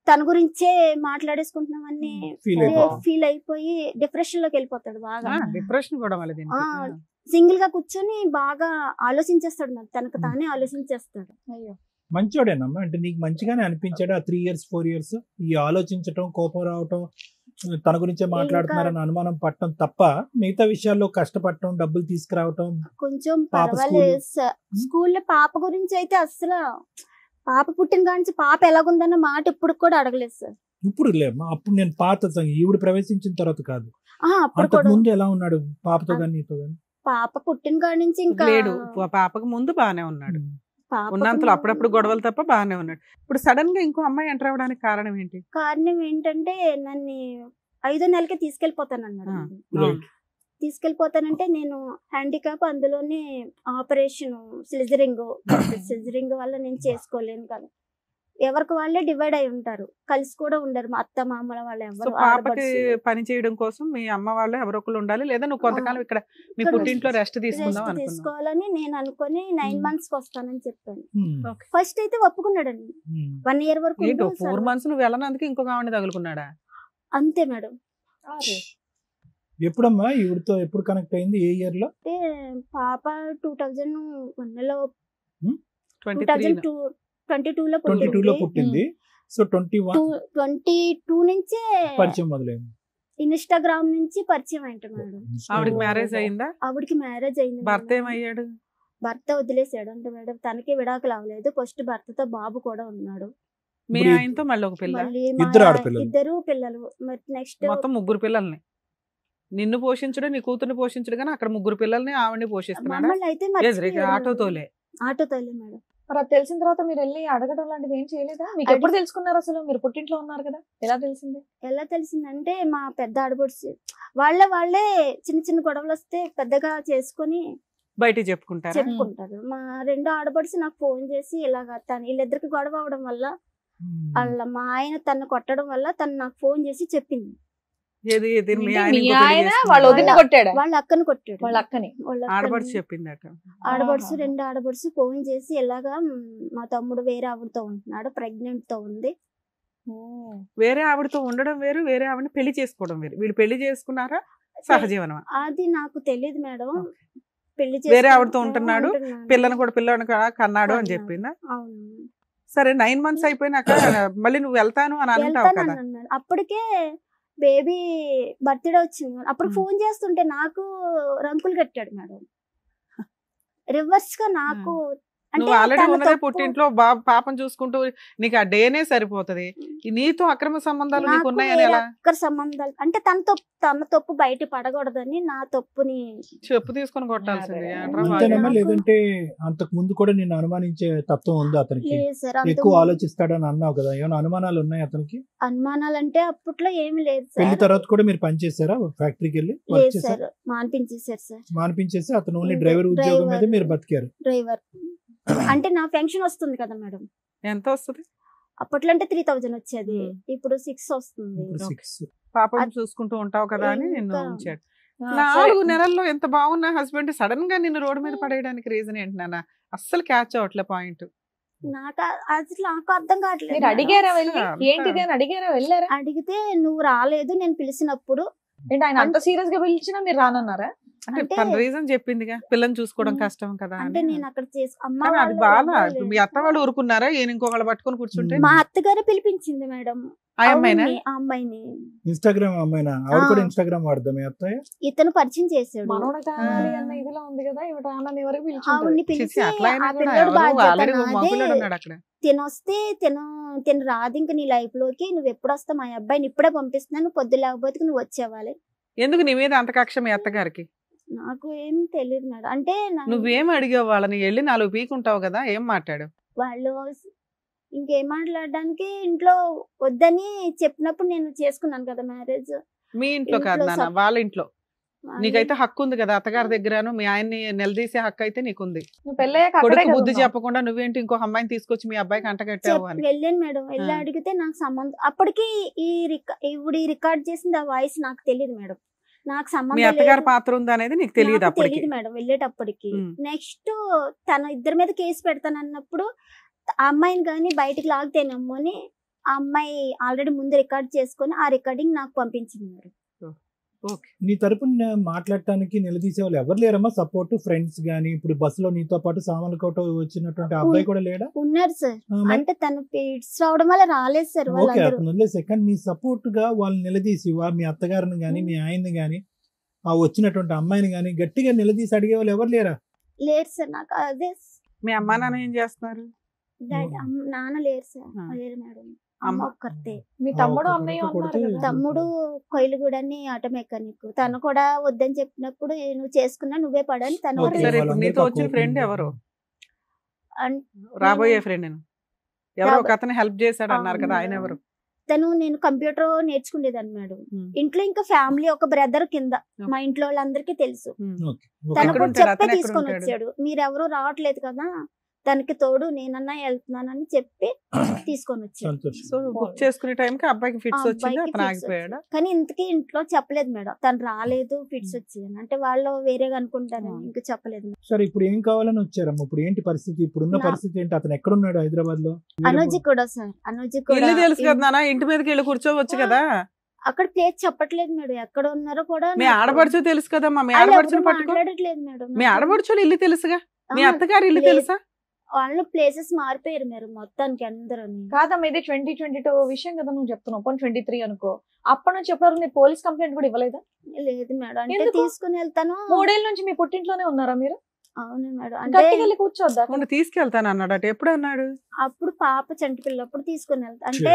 తన గురించే మాట్లాడేసుకుంటున్నామని Feel అయిపోతాడు. ఫీల్ అయిపోయి డిప్రెషన్ లోకి వెళ్ళిపోతాడు బాగా. డిప్రెషన్ కూడా మళ్ళీ దీనికి. సింగిల్ గా కూర్చొని బాగా ఆలోచించేస్తాడు, మరి తనకు తానే ఆలోచించేస్తాడు. మంచోడేనమ్మా, అంటే నీకు మంచిగానే అనిపించాడు ఆ 3 years 4 years ఈ ఆలోచించటం, కోపం రావటం, తన గురించే మాట్లాడుతున్నారని అనుమానం పట్టడం తప్ప మిగతా విషయాల్లో కష్టపడటం, డబ్బులు తీసుకురావటం? కొంచెం పాప పర్వాలేదు సార్. స్కూల్లో పాప గురించి అయితే అసలు పాప పుట్టిన కానించి పాప ఎలాగుందన్న మాట ఇప్పుడు కూడా అడగలేదు సార్. ఇప్పుడు లేమ్మా, అప్పుడు నేను పాత ఈవిడ ప్రవేశించిన తర్వాత కాదు, అప్పుడు అంతకు కూడా ముందు ఎలా ఉన్నాడు పాపతో కానీ నీతో కానీ? పాప పుట్టిన కానించి ఇంకా లేడు, పాపకు ముందు బానే ఉన్నాడు. పాపకు ఉన్నంతలో అప్పుడప్పుడు గొడవలు తప్ప బానే ఉన్నాడు. ఇప్పుడు సడన్ గా ఇంకో అమ్మాయి ఎంటర్ అవ్వడానికి కారణం ఏంటి? కారణం ఏంటంటే నన్ను 5వ నెలకే తీసుకెళ్లిపోతానన్నాడు. Right. తీసుకెళ్లిపోతానంటే నేను హ్యాండిక్యాప్, అందులోనే ఆపరేషన్ సిజరింగ్ వల్ల నేను చేసుకోలేను కదా. ఎవరికి వాళ్ళే డివైడ్ అయి ఉంటారు, కలిసి కూడా ఉండరు. మా అత్త మామల వాళ్ళు సో ఎవరు పాపకి పని చేయడం కోసం మీ అమ్మ వాళ్ళు ఎవరో ఒకరు ఉండాలి, లేదా నువ్వు కొంతకాలం ఇక్కడ మీ పుట్టింట్లో రెస్ట్ తీసుకుందాం అనుకున్నావు. తీసుకోవాలని నేను అనుకుని 9 months కి వస్తానని చెప్పాను. Hmm. ఫస్ట్ అయితే ఒప్పుకున్నాడండి. Hmm. 1 year వరకు ఏంటో ఉండు 4 సార్. months నువ్వు వెళ్ళనందుకు ఇంకొక ఆవిడ తగులుకున్నాడా? అంతే మేడం. ఎప్పుడమ్మా ఈవిడతో ఎప్పుడు కనెక్ట్ అయింది? ఏ ఇయర్ లో? అంటే పాప 2001 లో 23 2022 లో 22 లో పుట్టింది. సో 22 నుంచే పరిచయం మొదలైంది. ఇన్స్టాగ్రామ్ నుంచి పరిచయం అయింట మేడం. ఆవిడకి మ్యారేజ్ అయిందా? ఆవిడకి మ్యారేజ్ అయింది. భర్త ఏమయ్యాడు? భర్త వదిలేసాడు అంటే మేడం, తనకి విడాకులు అవ్వలేదు. ఫస్ట్ భర్తతో బాబు కూడా ఉన్నాడు. మీ ఇప్పుడు ఆయనతో మళ్ళీ ఒక పిల్ల, మళ్ళీ ఇద్దరు ఆడపిల్లలు. ఇద్దరు పిల్లలు. మరి నెక్స్ట్ మొత్తం 3 పిల్లల్ని నిన్ను పోషించడు, నీ కూతుర్ని పోషించడు, కానీ అక్కడ 3 పిల్లల్ని ఆవిడని పోషిస్తున్నాడా? మమ్మల్ని అయితే ఆటోతోలే ఆటోతోలే మేడం. మరి అది తెలిసిన తర్వాత మీరు వెళ్ళి అడగడం లాంటిది ఏం చేయలేదా? మీకు ఎప్పుడు తెలుసుకున్నారు అసలు? మీరు పుట్టింట్లో ఉన్నారు కదా, ఎలా తెలిసింది? ఎలా తెలిసిందంటే మా పెద్ద ఆడపడుచు వాళ్ళే చిన్న చిన్న గొడవలు వస్తే పెద్దగా చేసుకొని బయట చెప్పుకుంటారా? చెప్పుకుంటారు. మా 2వ ఆడపడుచు నాకు ఫోన్ చేసి ఇలాగా వీళ్ళిద్దరికి గొడవ అవడం వల్ల మా ఆయన తను కొట్టడం వల్ల తను నాకు ఫోన్ చేసి చెప్పింది. ఏది ఏది మీ మీ ఆయన ఇంకో పెళ్లి ఆయన చేసుకున్నాడా? వాళ్ళ వదిన కొట్టాడా? వాళ్ళ అక్కని కొట్టాడు. వాళ్ళ అక్కని ఆడపడుచు చెప్పిందట. ఆడపడుచు 2 ఆడపడుచు ఫోన్ చేసి ఇలాగా మా తమ్ముడు వేరే ఆవిడతో ఉంటున్నాడు, ప్రెగ్నెంట్ తో ఉంది. వేరే ఆవిడతో ఉండడం వేరు, వేరే ఆవిడని పెళ్లి చేసుకోవడం వేరు. వీళ్ళు పెళ్లి చేసుకున్నారా, సహజీవనమా? అది నాకు తెలియదు మేడం. పెళ్లి వేరే ఆవిడతో ఉంటున్నాడు, పిల్లని కూడా పిల్లని కన్నాడు అని చెప్పిందా? అవును. సరే 9 months అయిపోయినాక మళ్ళీ నువ్వు వెళ్తాను అని అంటావు కదా. అప్పటికే బేబీ బర్త్డే వచ్చింది. అప్పుడు ఫోన్ చేస్తుంటే నాకు రంకులు కట్టాడు మేడం. రివర్స్ గా నాకు నువ్వు ఆల్రెడీ ఉన్నదే పుట్టింట్లో పాపం చూసుకుంటూ నీకు ఆ డేనే సరిపోతది. నీతో అక్రమ సంబంధాలు నీకు ఉన్నాయని ఎలా? అక్కడ సంబంధాలు అంటే తన తప్పు బయట పడకూడదని నా తప్పుని చెప్పు తీసుకొని కొట్టాల్సింది. అంతేనమ్మా, లేదంటే అంతకు ముందు కూడా నిన్ను అనుమానించే తత్వం ఉంది అతనికి? ఎక్కువ ఆలోచిస్తాడని అన్నావు కదా, ఏమైనా అనుమానాలు ఉన్నాయి అతనికి? అనుమానాలు అంటే అప్పట్లో ఏమి లేదు పెళ్లి సార్. తర్వాత కూడా మీరు పని చేశారా? ఫ్యాక్టరీకి వెళ్ళి లేదు సార్, మానిపించేసారు సార్. మానిపించేసి అతను ఓన్లీ డ్రైవర్ ఉద్యోగం మీద మీరు బతికారు. డ్రైవర్ అంటే నా పెన్షన్ వస్తుంది కదా మేడం. ఎంత వస్తుంది? అప్పట్లో అంటే 3000 వచ్చేది, ఇప్పుడు 6 వస్తుంది. 6. పాపం చూసుకుంటూ ఉంటావు కదా అని నిన్ను ఇంకా ఉంచాడు. 4 నెలల్లో ఎంత బాగున్న హస్బెండ్ సడన్ గా నిన్ను రోడ్డు మీద పడేయడానికి రీజన్ ఏంటి నాన్న? అస్సలు క్యాచ్ అవట్లే పాయింట్. నాకు అసలు నాకు అర్థం కావట్లేదు. మీరు అడిగారా వెళ్ళి అసలు ఏంటిది అని అడిగారా? వెళ్ళారా? అడిగితే నువ్వు రాలేదు, నేను పిలిచినప్పుడు. ఏంటి ఆయన అంత సీరియస్ గా పిలిచినా మీరు రానన్నారా? అంటే అంటే- తన రీజన్ చెప్పిందిగా, పిల్లని చూసుకోవడం కష్టం కదా అని. అంటే నేను అక్కడ అమ్మ కానీ అది వాళ్ళు బాగా ఎవరు మీ లేరు. అత్త వాళ్ళు ఊరుకున్నారా? ఈయన ఇంకొకళ్ళు పట్టుకొని కూర్చుంటే మా అత్తగారు పిలిపించింది మేడం. ఆ అమ్మాయినా? అవును, ఆ అమ్మాయిని ఇన్స్టాగ్రామ్ అమ్మాయినా? ఆవిడ కూడా ఆ. ఇన్స్టాగ్రామ్ వాడదాం మీ అత్తయ్య? ఇతను పరిచయం చేశాడు. మనోడ కావాలి అన్న ఇదిలో ఉంది కదా, ఇవి రానని వరకు పిలిచి ఆవిడ్ని చిచ్చి, పిలిచి అట్లా అయినా ఆ కూడా పిల్లడు ఎవరు బాధ్యత ఆల్రెడీ నాదే. మగపిల్లడు ఉన్నాడు అక్కడ. తినొస్తే తిను రాదు ఇంక నీ లైఫ్ లోకి. నువ్వు ఎప్పుడు వస్తావు? మా అబ్బాయిని ఇప్పుడే పంపిస్తున్నాను, పొద్దు లేకపోతే నువ్వు వచ్చేవాలి. ఎందుకు నీ మీద అంత కక్ష మీ అత్తగారికి? నాకు ఏం తెలియదు మేడం. అంటే నువ్వేం అడిగావు వాళ్ళని? వెళ్ళి 4 పీకుంటావు కదా, ఏం మాట్లాడు? వాళ్ళు ఇంకేం మాట్లాడడానికి ఇంట్లో వద్దని చెప్పినప్పుడు నేను చేసుకున్నాను కదా మ్యారేజ్. మీ ఇంట్లో కాదు ఇంట్లో నాన్న, వాళ్ళ ఇంట్లో. నీకైతే హక్కు ఉంది కదా అత్తగారి దగ్గరను మీ ఆయన్ని నిలదీసే హక్కు అయితే నీకుంది. నువ్వు పెళ్ళయ్యాక అక్కడే కొడుకు కదా బుద్ధి ఉన్నావు. చెప్పకుండా నువ్వేంటి ఇంకో అమ్మాయిని తీసుకొచ్చి మీ అబ్బాయికి అంటగట్టావు అని. వెళ్ళాను మేడం, వెళ్ళి అడిగితే నాకు సంబంధం అప్పటికి ఇప్పుడు ఈ రికార్డ్ చేసింది ఆ వాయిస్ నాకు తెలియదు మేడం. నాకు మీ సంబంధం అత్తగారి లేదు. పాత్ర ఉంది అనేది నీకు తెలియదు నాకు అప్పటికి. తెలియదు మేడం వెళ్ళేటప్పటికి. ఉమ్. నెక్స్ట్ తన ఇద్దరి మీద కేసు పెడతానన్నప్పుడు ఆ అమ్మాయిని కానీ బయటికి లాగితేనమ్మో అని ఆ అమ్మాయి ఆల్రెడీ ముందు రికార్డ్ చేసుకొని ఆ రికార్డింగ్ నాకు పంపించింది మేడం. ఓకే. నీ తరపున మాట్లాడటానికి నిలదీసే వాళ్ళు ఎవరు లేరమ్మా? సపోర్ట్ ఫ్రెండ్స్ గానీ, ఇప్పుడు బస్సులో నీతో పాటు సామాన్లకోట వచ్చినటువంటి ఆ అబ్బాయి కూడా లేడా? ఉన్నారు సార్, మరి? అంటే తను ఫిట్స్ రావడం వల్ల రాలేదు సార్ ఓకే, వాళ్ళందరూ. అతను వదిలేసే. కానీ నీ సపోర్ట్ గా వాళ్ళని నిలదీసి మీ అత్తగారిని గానీ మీ ఆయన్ని గానీ ఆ వచ్చినటువంటి అమ్మాయిని గానీ గట్టిగా నిలదీసి అడిగే వాళ్ళు ఎవరు లేరా? లేరు సార్. నాకు అదే మీ అమ్మా నాన్న ఏం చేస్తున్నారు? నాన్న లేరు సార్, లేరు మేడం. అమ్మ ఒక్కరితే. మీ తమ్ముడు ఒక్క అన్నయ్య కొడుకు ఉన్నారు కొడితే కదా. తమ్ముడు కొయిలుగూడని ఆటో మెకానిక్. తను కూడా వద్దని చెప్పినప్పుడు నువ్వు చేసుకున్నా నువ్వే పడని తను ఓకే, సరే, ఇప్పుడు వాళ్ళందరికీ నీతో ఆ వచ్చిన కోపం ఫ్రెండ్ ఉంది. ఎవరు? అన్- రాబోయే ఫ్రెండ్ ఎవరో ఒక రాబో- అతను హెల్ప్ చేశాడు అన్నారు కదా, ఆయన ఎవరు? తను నేను కంప్యూటర్ నేర్చుకునేదాన్ని మేడం. ఉమ్. ఇంట్లో ఇంకా ఫ్యామిలీ ఒక బ్రదర్ కింద మా ఇంట్లో వాళ్ళందరికీ తెలుసు. ఉమ్. Okay, okay. తను ఎక్కడ కూడా ఉంటాడు? చెప్పే అతను ఎక్కడ తీసుకొని ఉంటాడు? వచ్చాడు. మీరెవరూ రావట్లేదు కదా, తనకి తోడు నేనన్నా వెళ్తున్నానని చెప్పి తీసుకొని వచ్చాడు. సంతోషం. సో బుక్ చేసుకునే టైంకి అబ్బాయికి ఫిట్స్ ఆ వచ్చింది, అబ్బాయికి అతను fits ఆగిపోయాడా? వచ్చాయి. కానీ ఇంతకీ ఇంట్లో చెప్పలేదు మేడం, తను రాలేదు ఫిట్స్ వచ్చాయని. అంటే వాళ్ళు వేరేగా అనుకుంటారని ఇంకా చెప్పలేదు మేడం. సరే, ఇప్పుడు ఏం కావాలని వచ్చారమ్మా? ఇప్పుడు ఏంటి పరిస్థితి? ఇప్పుడున్న నా- పరిస్థితి ఏంటి? అతను ఎక్కడున్నాడు హైదరాబాద్ లో? అనుజ్ కూడా సార్, అనుజ్ కూడా ఇల్లు తెలుసు కదా నాన్న, ఇంటి మీదకి వెళ్ళి కూర్చోవచ్చు కదా. అక్కడ ప్లేస్ చెప్పట్లేదు మేడం, ఎక్కడ ఉన్నారో కూడా మీ నాకు- ఆడపడుచు తెలుసు కదమ్మా, మీ వాళ్ళు ఆడపడుచుని ఎవరు పట్టుకో. మాట్లాడట్లేదు మేడం. మీ నాకు- ఆడపడుచులు ఇల్లు తెలుసుగా, మీ ఆహా, అత్తగారి ఇల్లు లేదు. తెలుసా? వాళ్ళు ప్లేసెస్ మారిపోయారు మీరు మొత్తానికి అందరూ. కాదమ్మా, ఇది 2022 విషయం కదా నువ్వు చెప్తున్నావు. 23 అనుకో. అప్పటి నుంచి ఎప్పటివరకు మీరు పోలీస్ కంప్లైంట్ కూడా ఇవ్వలేదా? లేదు మేడం, అంటే ఎందుకు? తీసుకుని వెళ్తాను. 3 ఏళ్ళ నుంచి మీ పుట్టింట్లోనే ఉన్నారా మీరు? అవును మేడం, అంటే గట్టిగా వెళ్ళి కూర్చోద్దా? మొన్న తీసుకెళ్తాను అన్నాడు అటు. ఎప్పుడు అన్నాడు? అప్పుడు పాప చంటి పిల్లప్పుడు తీసుకుని వెళ్తా. అంటే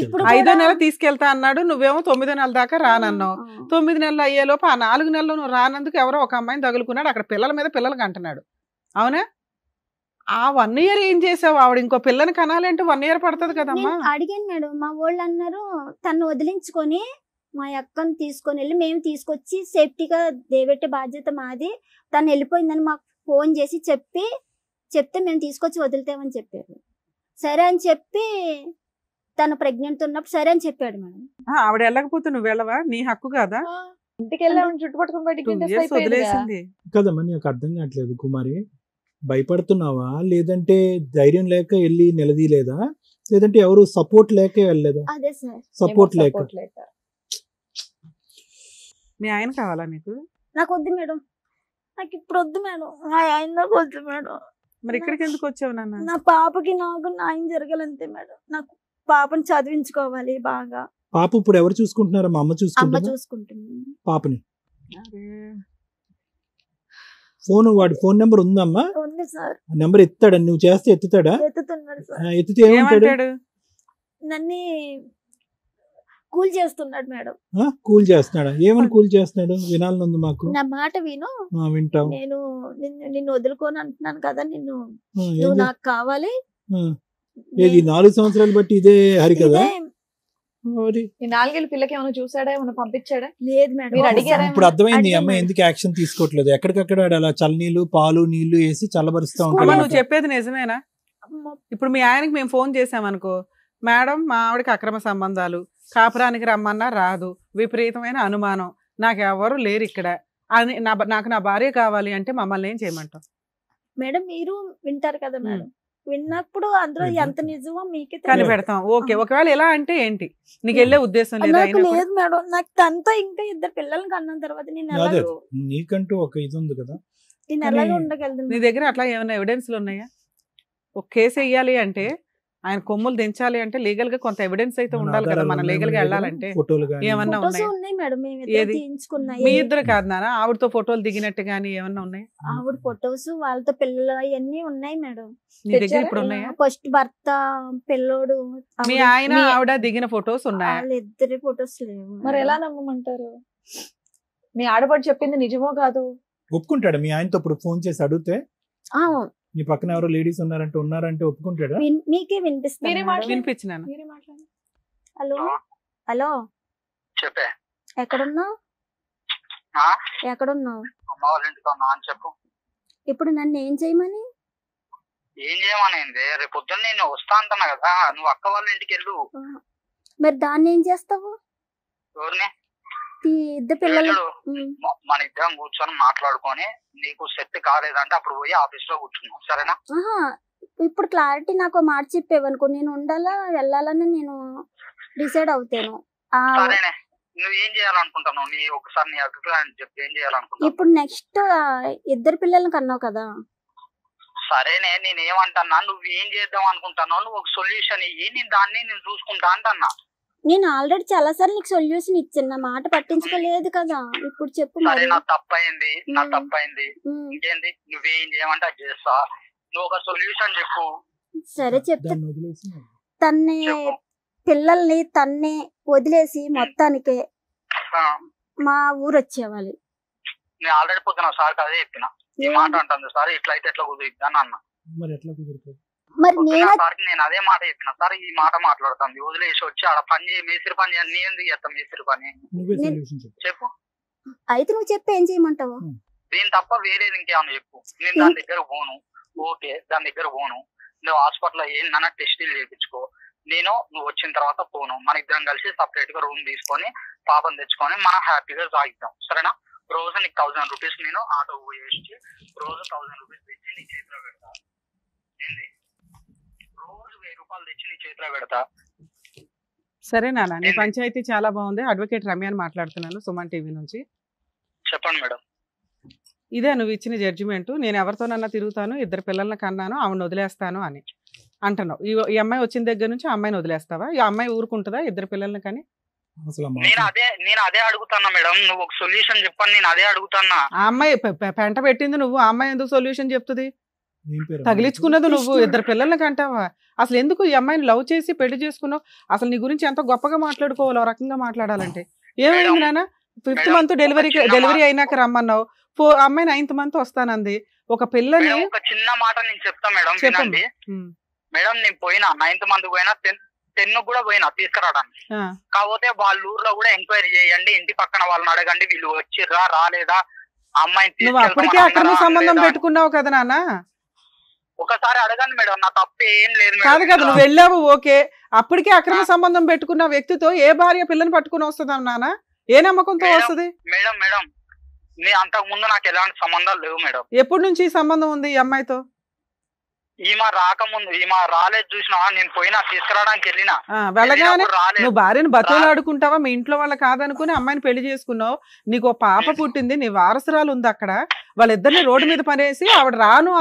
ఇప్పుడు 5వ కూడా- నెల తీసుకెళ్తా అన్నాడు, నువ్వేమో 9వ నెల దాకా రానన్నావు. 9 నెలలు అయ్యేలోపు ఆ 4 నెలలు నువ్వు రానందుకు ఎవరో ఒక అమ్మాయిని తగులుకున్నాడు. అక్కడ పిల్లల మీద పిల్లలకి అంటున్నాడు, అవునా? ఆ 1 ఇయర్ ఏం చేసావు? ఆవిడ ఇంకో పిల్లని కనాలంటే 1 ఇయర్ పడుతుంది కదమ్మా. నేను అడిగాను మేడం, మా వాళ్ళు అన్నారు తను వదిలించుకొని మా అక్కని తీసుకొని వెళ్ళి మేము తీసుకొచ్చి సేఫ్టీగా దేవెట్టే బాధ్యత మాది. తను వెళ్ళిపోయిందని మాకు ఫోన్ చేసి చెప్తే మేము తీసుకొచ్చి వదులుతామని చెప్పారు. సరే అని చెప్పి తను ప్రెగ్నెంట్ ఉన్నప్పుడు సరే అని చెప్పాడు మేడం. ఆవిడ వెళ్ళకపోతే నువ్వు వెళ్ళవా? నీ హక్కు కాదా? ఇంటికి వెళ్ళామని చుట్టుపట్టుకుని బయటికి 2 ఇంట్రెస్ట్ years అయిపోయింది కదా. వదిలేసింది. కదమ్మా, నీకు అర్థం కావట్లేదు కుమారి. భయపడుతున్నావా, లేదంటే ధైర్యం లేక వెళ్ళి నిలదీయలేదా, లేదంటే ఎవరు సపోర్ట్ లేక వెళ్ళలేదా? అదే సార్, సపోర్ట్ లేక. Support లేక. మీ ఆయన కావాలా నీకు? నాకు వద్దు మేడం, నాకు ఇప్పుడు వద్దు మేడం, మా ఆయన నాకు వద్దు మేడం. మరి ఇక్కడికి ఎందుకు వచ్చావు నాన్న? నా పాపకి నాకు న్యాయం జరగాలంతే మేడం. నాకు పాపని చదివించుకోవాలి బాగా. పాప ఇప్పుడు ఎవరు చూసుకుంటున్నారా? మా అమ్మ అమ్మ చూసుకుంటుందా చూసుకుంటుంది. పాపని? అరే, వాడి ఫోన్ నెంబర్ ఉందమ్మా? ఉంది సార్, నెంబర్ ఎత్తాడా? నువ్వు చేస్తే ఎత్తుతాడా? ఎత్తుతున్నాడు సార్. ఎత్తితే ఏమంటాడు? ఏమంటాడు? నన్ను కూల్ చేస్తున్నాడు మేడం. కూల్ చేస్తున్నాడా? ఏమని కూల్ చేస్తున్నాడు? వినాలని ఉంది మాకు. నా మాట విను, వింటాం. నేను నిన్ను వదులుకోని అంటున్నాను కదా, ఏం నువ్వు చే- నాకు కావాలి. ఏది 4 సంవత్సరాలు బట్టి ఇదే హరి కదా? ఇదే- మరి ఈ 4 ఏళ్ళ పిల్లకి ఏమైనా చూసాడా, ఏమైనా పంపించాడా? లేదు మేడం. మీరు అడిగారా? ఇప్పుడు అర్థమైంది ఈ అడిగాను అమ్మాయి మేడం. ఎందుకు యాక్షన్ తీసుకోవట్లేదు. ఎక్కడికక్కడ అలా చల్లనీళ్ళు పాలు నీళ్లు వేసి చల్లబరుస్తా అమ్మా, ఉంటాడు. నువ్వు చెప్పేది నిజమేనా? అమ్మ, ఇప్పుడు మీ ఆయనకి మేము ఫోన్ చేసామనుకో, మేడం మా ఆవిడకి అక్రమ సంబంధాలు, కాపురానికి రమ్మన్నా రాదు, విపరీతమైన అనుమానం, నాకు ఎవరు లేరు ఇక్కడ అని నాకు నా భార్య కావాలి అంటే మమ్మల్ని ఏం చేయమంటావు? మేడం మీరు వింటారు కదా మేడం, విన్నప్పుడు అందులో ఎంత నిజమో మీకే తెలియదు. కనిపెడతాం. ఓకే, ఒకవేళ ఎలా అంటే ఏంటి? నీకు వెళ్ళే ఉద్దేశం లేదా? నాకు అయినా కూడా? లేదు మేడం, నాకు తనతో ఇంకా 2 పిల్లల్ని కన్న తర్వాత నేను అదే ఎలాగో నీకంటూ ఒక ఇది ఉంది కదా. నేను ఎలాగో కానీ- నీ ఉండగలను. దగ్గర అట్లా ఏమైనా ఎవిడెన్స్లు ఉన్నాయా? ఒక కేసు వేయాలి అంటే, ఆయన కొమ్ములు దించాలి అంటే లీగల్ గా కొంత ఎవిడెన్స్ అయితే ఉండాలి కదా. మనం లీగల్ గా వెళ్ళాలంటే ఫోటోలు కానీ ఏమన్నా ఫొటోస్ ఉన్నాయా? ఉన్నాయి మేడం, మేము ఇద్దరు ఏది? తీయించుకున్నాయి. మీ ఇద్దరు కాదు నాన్న, ఆవిడతో ఫోటోలు దిగినట్టు గానీ ఏమన్నా ఉన్నాయి? ఆవిడ ఫొటోస్ వాళ్ళతో పిల్లలు అవన్నీ ఉన్నాయి మేడం. నీ దగ్గర ఇప్పుడు ఉన్నాయా? ఫస్ట్ భర్త పిల్లోడు మీ ఆయన ఆవిడ దిగిన ఫొటోస్ ఉన్నాయా? వాళ్ళిద్దరి ఫొటోస్ లేవు. మరి ఎలా నమ్మమంటారు? మీ ఆడపడి చెప్పింది నిజమో కాదు? ఒప్పుకుంటాడు మీ ఆయనతో ఇప్పుడు ఫోన్ చేసి అడిగితే? ఆ, నీ పక్కన ఎవరో లేడీస్ ఉన్నారంటే ఒప్పుకుంటాడా? మీకే వినిపిస్తుంది మీరే మేడం. మాట్లాడండి. వినిపించినాను. మీరే మాట్లాడండి. హలో హలో, చెప్పే. ఎక్కడున్నా? ఎక్కడున్నావు? అమ్మ వాళ్ళ ఇంటికి ఉన్నా అని చెప్పు. ఇప్పుడు నన్ను ఏం చేయమని? ఏం చేయమనేది? రేపు పొద్దున్న నేను వస్తా అంటున్నా కదా, నువ్వు అక్క వాళ్ళ ఇంటికి వెళ్ళు. మరి దాన్ని ఏం చేస్తావు? ఎవరిని? ఇద్దరు పిల్లలు. మన ఇద్దరం కూర్చొని మాట్లాడుకొని నీకు సెట్ కాలేదంటే అప్పుడు పోయి ఆఫీస్ లో కూర్చున్నావు, సరేనా? ఇప్పుడు క్లారిటీ నాకు మాట చెప్పేవనుకో, నేను ఉండాలా వెళ్ళాలని నేను డిసైడ్ అవుతాను. సరేనే, నువ్వేం చేయాలనుకుంటున్నావు? నీ ఒకసారి నీ అభిప్రాయం చెప్పి ఏం చేయాలనుకుంటున్నావు? ఇప్పుడు నెక్స్ట్ ఇద్దరు పిల్లల్ని కన్నావు కదా. సరేనే, నేను ఏమంటున్నా, నువ్వు ఏం చేద్దాం అనుకుంటున్నావు? నువ్వు ఒక సొల్యూషన్ ఇయ్యి, నేను దాన్ని నేను చూసుకుంటా అంటన్నా. నేను ఆల్రెడీ చాలా సార్లు నీకు సొల్యూషన్ ఇచ్చాను, నా మాట పట్టించుకోలేదు కదా. ఇప్పుడు చెప్పు. సరే, నా తప్పైంది, నా తప్పైంది. ఇంకేంది, నువ్వేం చేయమంటే అది చేస్తా. నువ్వు ఒక సొల్యూషన్ చెప్పు. సరే చెప్తా. తన్నే పిల్లల్ని తన్నే వదిలేసి మొత్తానికే మా ఊరు వచ్చేవాలి. నేను ఆల్రెడీ పొద్దున సార్ అదే చెప్పిన, ఈ మాట అంటుంది సార్, ఇట్లా అయితే ఎట్లా కుదురుద్ది అని అన్నా. మరి నేను అదే మాట చెప్పిన, సార్ ఈ మాట మాట్లాడుతుంది, వదిలేసి వచ్చి ఆడ పని చేయి, మేస్త్రి పని చేయండి. నేను ఎందుకు చేస్తాను మేస్త్రి పని? చెప్పు. అయితే నువ్వు చెప్పి ఏం చేయమంటావు? దీని తప్ప వేరేది ఇంకేమన్నా చెప్పు. నేను దాని దగ్గర పోను. ఓకే, దాని దగ్గర పోను. నువ్వు హాస్పిటల్లో ఏంటన్నా టెస్టులు చేయించుకో. నువ్వు వచ్చిన తర్వాత పోను. మన ఇద్దరం కలిసి సపరేట్ గా రూమ్ తీసుకొని పాపం తెచ్చుకొని మనం హ్యాపీగా సాగిద్దాం, సరేనా? రోజు నీకు 1000 రూపీస్ నేను ఆటో పోయేసి రోజు 1000 రూపీస్ తెచ్చి నీ చేతిలో పెడతా. ఏంది, రోజు 1000 రూపాయలు తెచ్చి నీ చేతిలో పెడతా. సరే నాన్న, నీ పంచాయతీ చాలా బాగుంది. అడ్వకేట్ రమ్యాని మాట్లాడుతున్నాను, సుమన్ టీవీ నుంచి. చెప్పండి మేడం. ఇదే నువ్వు ఇచ్చిన జడ్జిమెంట్. నేను ఎవరితోనన్నా తిరుగుతాను, ఇద్దరు పిల్లల్ని కన్నాను, ఆవిడని వదిలేస్తాను అని అంటున్నావు. ఈ అమ్మాయి వచ్చిన దగ్గర నుంచి ఆ అమ్మాయిని వదిలేస్తావా? ఈ అమ్మాయి ఊరుకుంటుందా ఇద్దరు పిల్లల్ని కానీ? నేను అదే అడుగుతున్నా మేడం, నువ్వు ఒక సొల్యూషన్ చెప్పని నేను అదే అడుగుతున్నా. ఆ అమ్మాయి పెంట పెట్టింది నువ్వు, ఆ అమ్మాయి ఎందుకు సొల్యూషన్ చెప్తుంది? తగిలించుకున్నది నువ్వు, ఇద్దరు పిల్లల్ని కంటావా? అసలు ఎందుకు ఈ అమ్మాయిని లవ్ చేసి పెళ్లి చేసుకున్నావు? అసలు నీ గురించి ఎంత గొప్పగా మాట్లాడుకోవాలి, ఆ రకంగా మాట్లాడాలంటే. ఏమైంది నాన్న? 5th మంత్ డెలివరీ అయినాక రమ్మన్నావు, అమ్మాయి 9th మంత్ వస్తానంది. ఒక పిల్లని ఒక చిన్న మాట నేను చెప్తా మేడం, వినండి మేడం. నేను పోయినా 9th మంత్ పోయినా, 10 కూడా పోయినా తీసుకురావడానికి. కాకపోతే వాళ్ళ ఊర్లో కూడా ఎంక్వైరీ చేయండి, ఇంటి పక్కన వాళ్ళని అడగండి, వీళ్ళు వచ్చిర్రా రాలేదా, అమ్మాయిని. నువ్వు అప్పటికే అక్రమ సంబంధం పెట్టుకున్నావు కదా నాన్న, ఒకసారి అడగండి మేడం, నా తప్పు ఏం లేదు. కాదు కదా, నువ్వు వెళ్ళావు ఓకే, అప్పటికే అక్రమ సంబంధం పెట్టుకున్న వ్యక్తితో ఏ భార్య పిల్లని పట్టుకుని వస్తుందా నాన్న? ఏ నమ్మకంతో వస్తుంది? మేడం మేడం, అంతకు ముందు నాకు ఎలాంటి సంబంధాలు లేవు మేడం. ఎప్పటి నుంచి సంబంధం ఉంది ఈ అమ్మాయితో? ఈమె రాకముందు, ఈమె రాలేదు చూసినా, నేను పోయినా తీసుకురావడానికి వెళ్ళినా. వెళ్ళగానే నువ్వు భార్యను బతులాడుకుంటావా? మీ ఇంట్లో వాళ్ళ కాదనుకుని అమ్మాయిని పెళ్లి చేసుకున్నావు, నీకు ఒక పాప పుట్టింది, నీ వారసురాలు ఉంది అక్కడ. వాళ్ళిద్దరిని రోడ్డు మీద పడేసి ఆవిడ రాను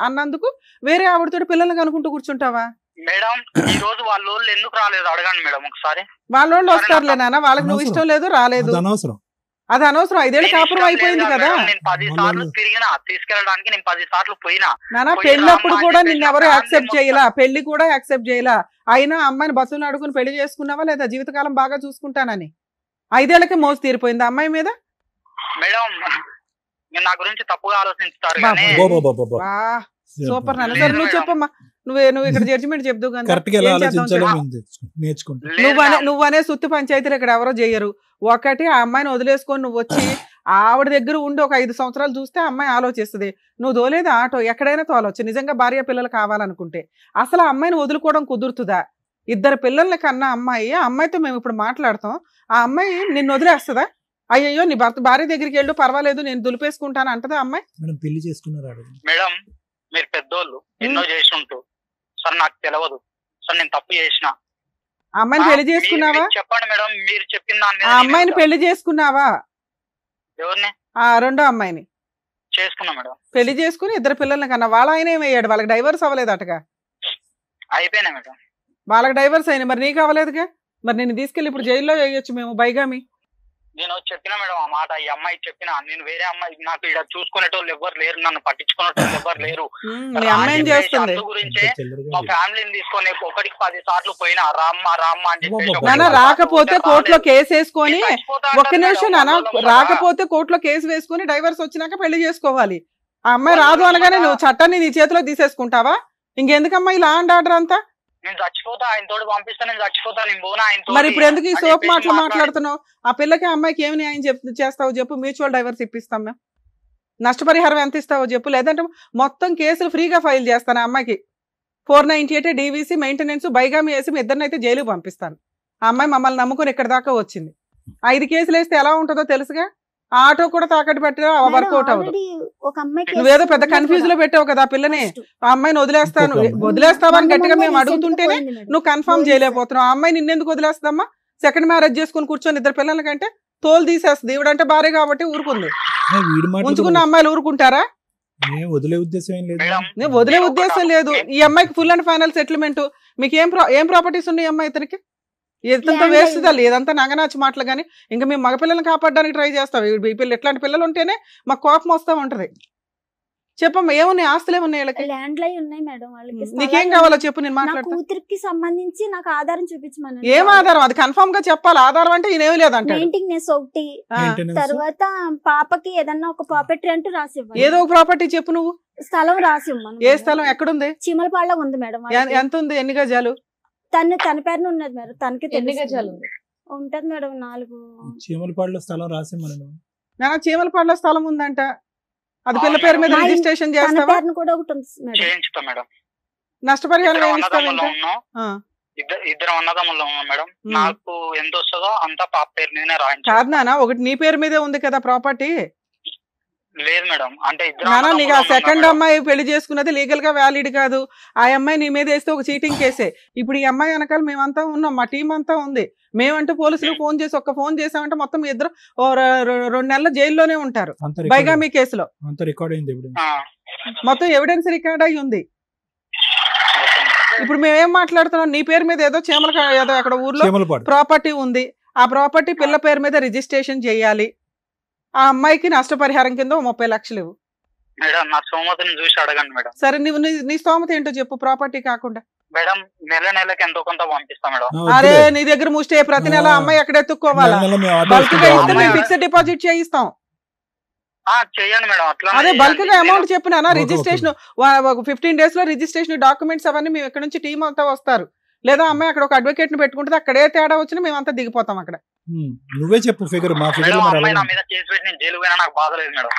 అన్నందుకు వేరే ఆవిడతో పిల్లల్ని కనుకుంటూ కూర్చుంటావా? మేడం ఈ రోజు వాళ్ళ ఎందుకు రాలేదు అడగండి మేడం ఒకసారి. వాళ్ళోళ్ళు వస్తారులే నాన్న, వాళ్ళకి నువ్వు ఇష్టం లేదు రాలేదు, అది అనవసరం. 5 ఏళ్ళు కాపురం అయిపోయింది కదా. నేను 10 సార్లు తిరిగినా, తీసుకెళ్ళడానికి నేను 10 సార్లు పోయినా. నాన్న పెళ్ళప్పుడు కూడా నిన్ను ఎవరు యాక్సెప్ట్ చేయలా, పెళ్లి కూడా యాక్సెప్ట్ చేయలా. అయినా అమ్మాయిని బస్సులు అడుగుని పెళ్లి చేసుకున్నావా లేదా? జీవితకాలం బాగా చూసుకుంటానని 5 ఏళ్ళకే మోసు తీరిపోయింది అమ్మాయి మీద. మేడం నా గురించి తప్పుగా ఆలోచిస్తారు. సూపర్ నాన్న. సరే నువ్వు చెప్పమ్మా, నువ్వు ఇక్కడ జడ్జిమెంట్ చెప్దు కానీ నువ్వనే సుత్తి పంచాయతీలు ఇక్కడ ఎవరో చేయరు. ఒకటి ఆ అమ్మాయిని వదిలేసుకొని నువ్వు వచ్చి ఆవిడ దగ్గర ఉండి ఒక 5 సంవత్సరాలు చూస్తే అమ్మాయి ఆలోచిస్తుంది. నువ్వు తోలేదు ఆటో, ఎక్కడైనా తోలొచ్చు నిజంగా భార్య పిల్లలు కావాలనుకుంటే. అసలు ఆ అమ్మాయిని వదులుకోవడం కుదురుతుందా? 2 పిల్లల్ని కన్నా అమ్మాయి, ఆ అమ్మాయితో మేము ఇప్పుడు మాట్లాడతాం, ఆ అమ్మాయి నిన్ను వదిలేస్తుందా? అయ్యో నీ భార్య దగ్గరికి వెళ్ళు పర్వాలేదు నేను దులిపేసుకుంటాను అంటదా అమ్మాయి? పెళ్లి చేసుకున్నారు మేడం, మీరు పెద్దోళ్ళు ఎన్నో చేసి ఉంటూ సార్, నాకు తెలియదు సార్, నేను తప్పు చేసిన. అమ్మాయిని పెళ్లి చేసుకున్నావా? చెప్పండి మేడం, మీరు చెప్పిన దాన్ని. ఆ అమ్మాయిని పెళ్లి చేసుకున్నావా? ఎవరిని? రెండో అమ్మాయిని చేసుకున్నా మేడం. పెళ్లి చేసుకుని 2 పిల్లల్ని కన్నా. వాళ్ళ ఆయన ఏమయ్యాడు? వాళ్ళకి డైవర్స్ అవ్వలేదటగా? అయిపోయినా మేడం. వాళ్ళకి డైవర్స్ అయినా, మరి నీకు అవ్వలేదుగా? మరి నేను తీసుకెళ్ళి ఇప్పుడు జైల్లో వేయొచ్చు మేము బైగామి. నేను చెప్పిన మేడం ఆ మాట, ఈ అమ్మాయి చెప్పిన, నేను వేరే అమ్మాయి, నాకు ఇక్కడ చూసుకునేటోళ్ళు ఎవరు లేరు, నన్ను పట్టించుకునేటోళ్ళు ఎవరు లేరు. గురించే మా ఫ్యామిలీని తీసుకొని 1కి 10 సార్లు పోయినా రామ్మ రామ్మ అని చెప్పేసి. రాకపోతే కోర్టులో కేసు వేసుకొని, ఒక్క నిమిషం నాన్న, రాకపోతే కోర్టులో కేసు వేసుకొని డైవర్స్ వచ్చినాక పెళ్లి చేసుకోవాలి. ఆ అమ్మాయి రాదు అనగానే నువ్వు చట్టాన్ని నీ చేతిలో తీసేసుకుంటావా? ఇంకెందుకమ్మా ఈ లా అండ్ ఆర్డర్ అంతా? నేను చచ్చిపోతా, ఆయన తోడు పంపిస్తా, నేను చచ్చిపోతా, నేను పోనా ఆయన. మరి ఇప్పుడు ఎందుకు ఈ సోప్ మాటలు మాట్లాడుతున్నావు? ఆ పిల్లకి అమ్మాయికి ఏమి న్యాయం చేస్తావో చెప్పు, మ్యూచువల్ డైవర్స్ ఇప్పిస్తాం మేము. నష్టపరిహారం ఎంత ఇస్తావో చెప్పు, లేదంటే మొత్తం కేసులు ఫ్రీగా ఫైల్ చేస్తాను. ఆ అమ్మాయికి 498 DVC మెయింటెనెన్స్ బైగామి వేసి మీ ఇద్దరినైతే జైలుకి పంపిస్తాను. ఆ అమ్మాయి మమ్మల్ని నమ్ముకొని ఇక్కడ దాకా వచ్చింది. 5 కేసులు వేస్తే ఎలా ఉంటుందో తెలుసుగా. ఆటో కూడా తాకట్టు పెట్టినా వర్కౌట్ అవ్వదు. నువ్వేదో పెద్ద కన్ఫ్యూజ్ లో పెట్టావు కదా ఆ పిల్లని. ఆ అమ్మాయిని వదిలేస్తావా అని గట్టిగా మేము అడుగుతుంటేనే నువ్వు కన్ఫర్మ్ చేయలేకపోతున్నావు. ఆ అమ్మాయి నిన్నెందుకు వదిలేస్తామా? సెకండ్ మ్యారేజ్ చేసుకుని కూర్చొని 2 పిల్లల కంటే తోలు తీసేస్తుంది. ఈవిడంటే భార్య కాబట్టి ఊరుకుంది. ఉంచుకున్న అమ్మాయిలు ఊరుకుంటారా? వదిలే ఉద్దేశం ఏం లేదు. నేను వదిలే ఉద్దేశం లేదు. ఈ అమ్మాయికి ఫుల్ అండ్ ఫైనల్ సెటిల్మెంట్. మీకు ఏం ప్రాపర్టీస్ ఉన్నాయి అమ్మాయి ఇతనికి? ఇదంతా వేస్ట్ తల్లి, ఇదంతా నగనాచి మాటలు. కానీ ఇంకా మేము మగపిల్లల్ని కాపాడడానికి ట్రై చేస్తాం. ఈ పిల్లలు ఇట్లాంటి పిల్లలు ఉంటేనే మాకు కోపం వస్తూ ఉంటది. చెప్పమ్మా, ఏమున్నాయి? ఆస్తులు ఏమున్నాయి? ల్యాండ్ లై ఉన్నాయి మేడం వాళ్ళకి. నీకేం కావాలో చెప్పు, నేను మాట్లాడతాను. కూతురికి సంబంధించి నాకు ఆధారం చూపించమని. ఏం ఆధారం? అది కన్ఫర్మ్ గా చెప్పాలి. ఆధారం అంటే ఈయనేమి లేదంటే మెయింటెనెన్స్ ఒకటి, తర్వాత పాపకి ఏదన్నా ఒక ప్రాపర్టీ అంటూ రాసి ఇవ్వాలి. ఏదో ఒక ప్రాపర్టీ చెప్పు నువ్వు. స్థలం రాసి ఇవ్వను. ఏ స్థలం? ఎక్కడుంది? చీమలపాడులో ఉంది మేడం. ఎంత ఉంది? ఎన్ని గజాలు? తన పేరున ఉన్నది మేడం. తనకి ఎన్ని గజాలు ఉంది? ఉంటది మేడం 4. చీమలపాడులో స్థలం రాసి మనం చీమలపాడులో స్థలం ఉందంట. అది పిల్ల పేరు మీద రిజిస్ట్రేషన్ చేస్తావా? కూడా ఒకటి ఉంది మేడం. నష్టపరిహారం ఏమి ఇస్తావు? ఇద్దరు అన్నదమ్ములు ఉన్నాం మేడం. నాకు ఎంత వస్తుందో అంత పాప పేరు మీదనే రాయించు. కాదు నాన్న, ఒకటి నీ పేరు మీదే ఉంది కదా ప్రాపర్టీ. లేదు మేడం, అంటే నానా నీకు ఆ సెకండ్ అమ్మాయి పెళ్లి చేసుకున్నది లీగల్ గా వ్యాలిడ్ కాదు. ఆ అమ్మాయి నీ మీద వేస్తే ఒక చీటింగ్ కేసే. ఇప్పుడు ఈ అమ్మాయి వెనకాల మేమంతా ఉన్నాం, మా టీం అంతా ఉంది. మేమంటూ పోలీసులు ఫోన్ చేసి ఫోన్ చేసామంటే మొత్తం మీ ఇద్దరు 2 నెలల జైల్లోనే ఉంటారు బైగామీ కేసులో. మొత్తం ఎవిడెన్స్ రికార్డ్ అయి ఉంది. ఇప్పుడు మేమేం మాట్లాడుతున్నాం? నీ పేరు మీద ఏదో ఏదో అక్కడ ఊర్లో ప్రాపర్టీ ఉంది. ఆ ప్రాపర్టీ పిల్ల పేరు మీద రిజిస్ట్రేషన్ చేయాలి. ఆ అమ్మాయికి నష్టపరిహారం కింద 30 లక్షలు ఇవ్వు. చూసి అడగండి మేడం. సరే, నువ్వు నీ స్తోమత ఏంటో చెప్పు. ప్రాపర్టీ కాకుండా మేడం నెలకి ఎంతో కొంత పంపిస్తా మేడం. అరే నీ దగ్గర ముష్టి ప్రతి నెల అమ్మాయి ఎక్కడ ఎత్తుక్కోవాలా? బల్క్ గా ఇస్తే మేము ఫిక్స్డ్ డిపాజిట్ చేయిస్తాం. చేయండి మేడం. అట్లా అదే బల్క్ గా అమౌంట్ చెప్పినా రిజిస్ట్రేషన్ 15 days లో రిజిస్ట్రేషన్ డాక్యుమెంట్స్ అవన్నీ మేము ఇక్కడ నుంచి టీం అంతా వస్తారు. లేదా అమ్మాయి అక్కడ ఒక అడ్వకేట్ ని పెట్టుకుంటే అక్కడే తేడా వచ్చినా మేమంతా దిగిపోతాం అక్కడ. నువ్వే చెప్పు ఫిగర్. మా ఫిగర్ నాకు బాధ లేదు మేడం.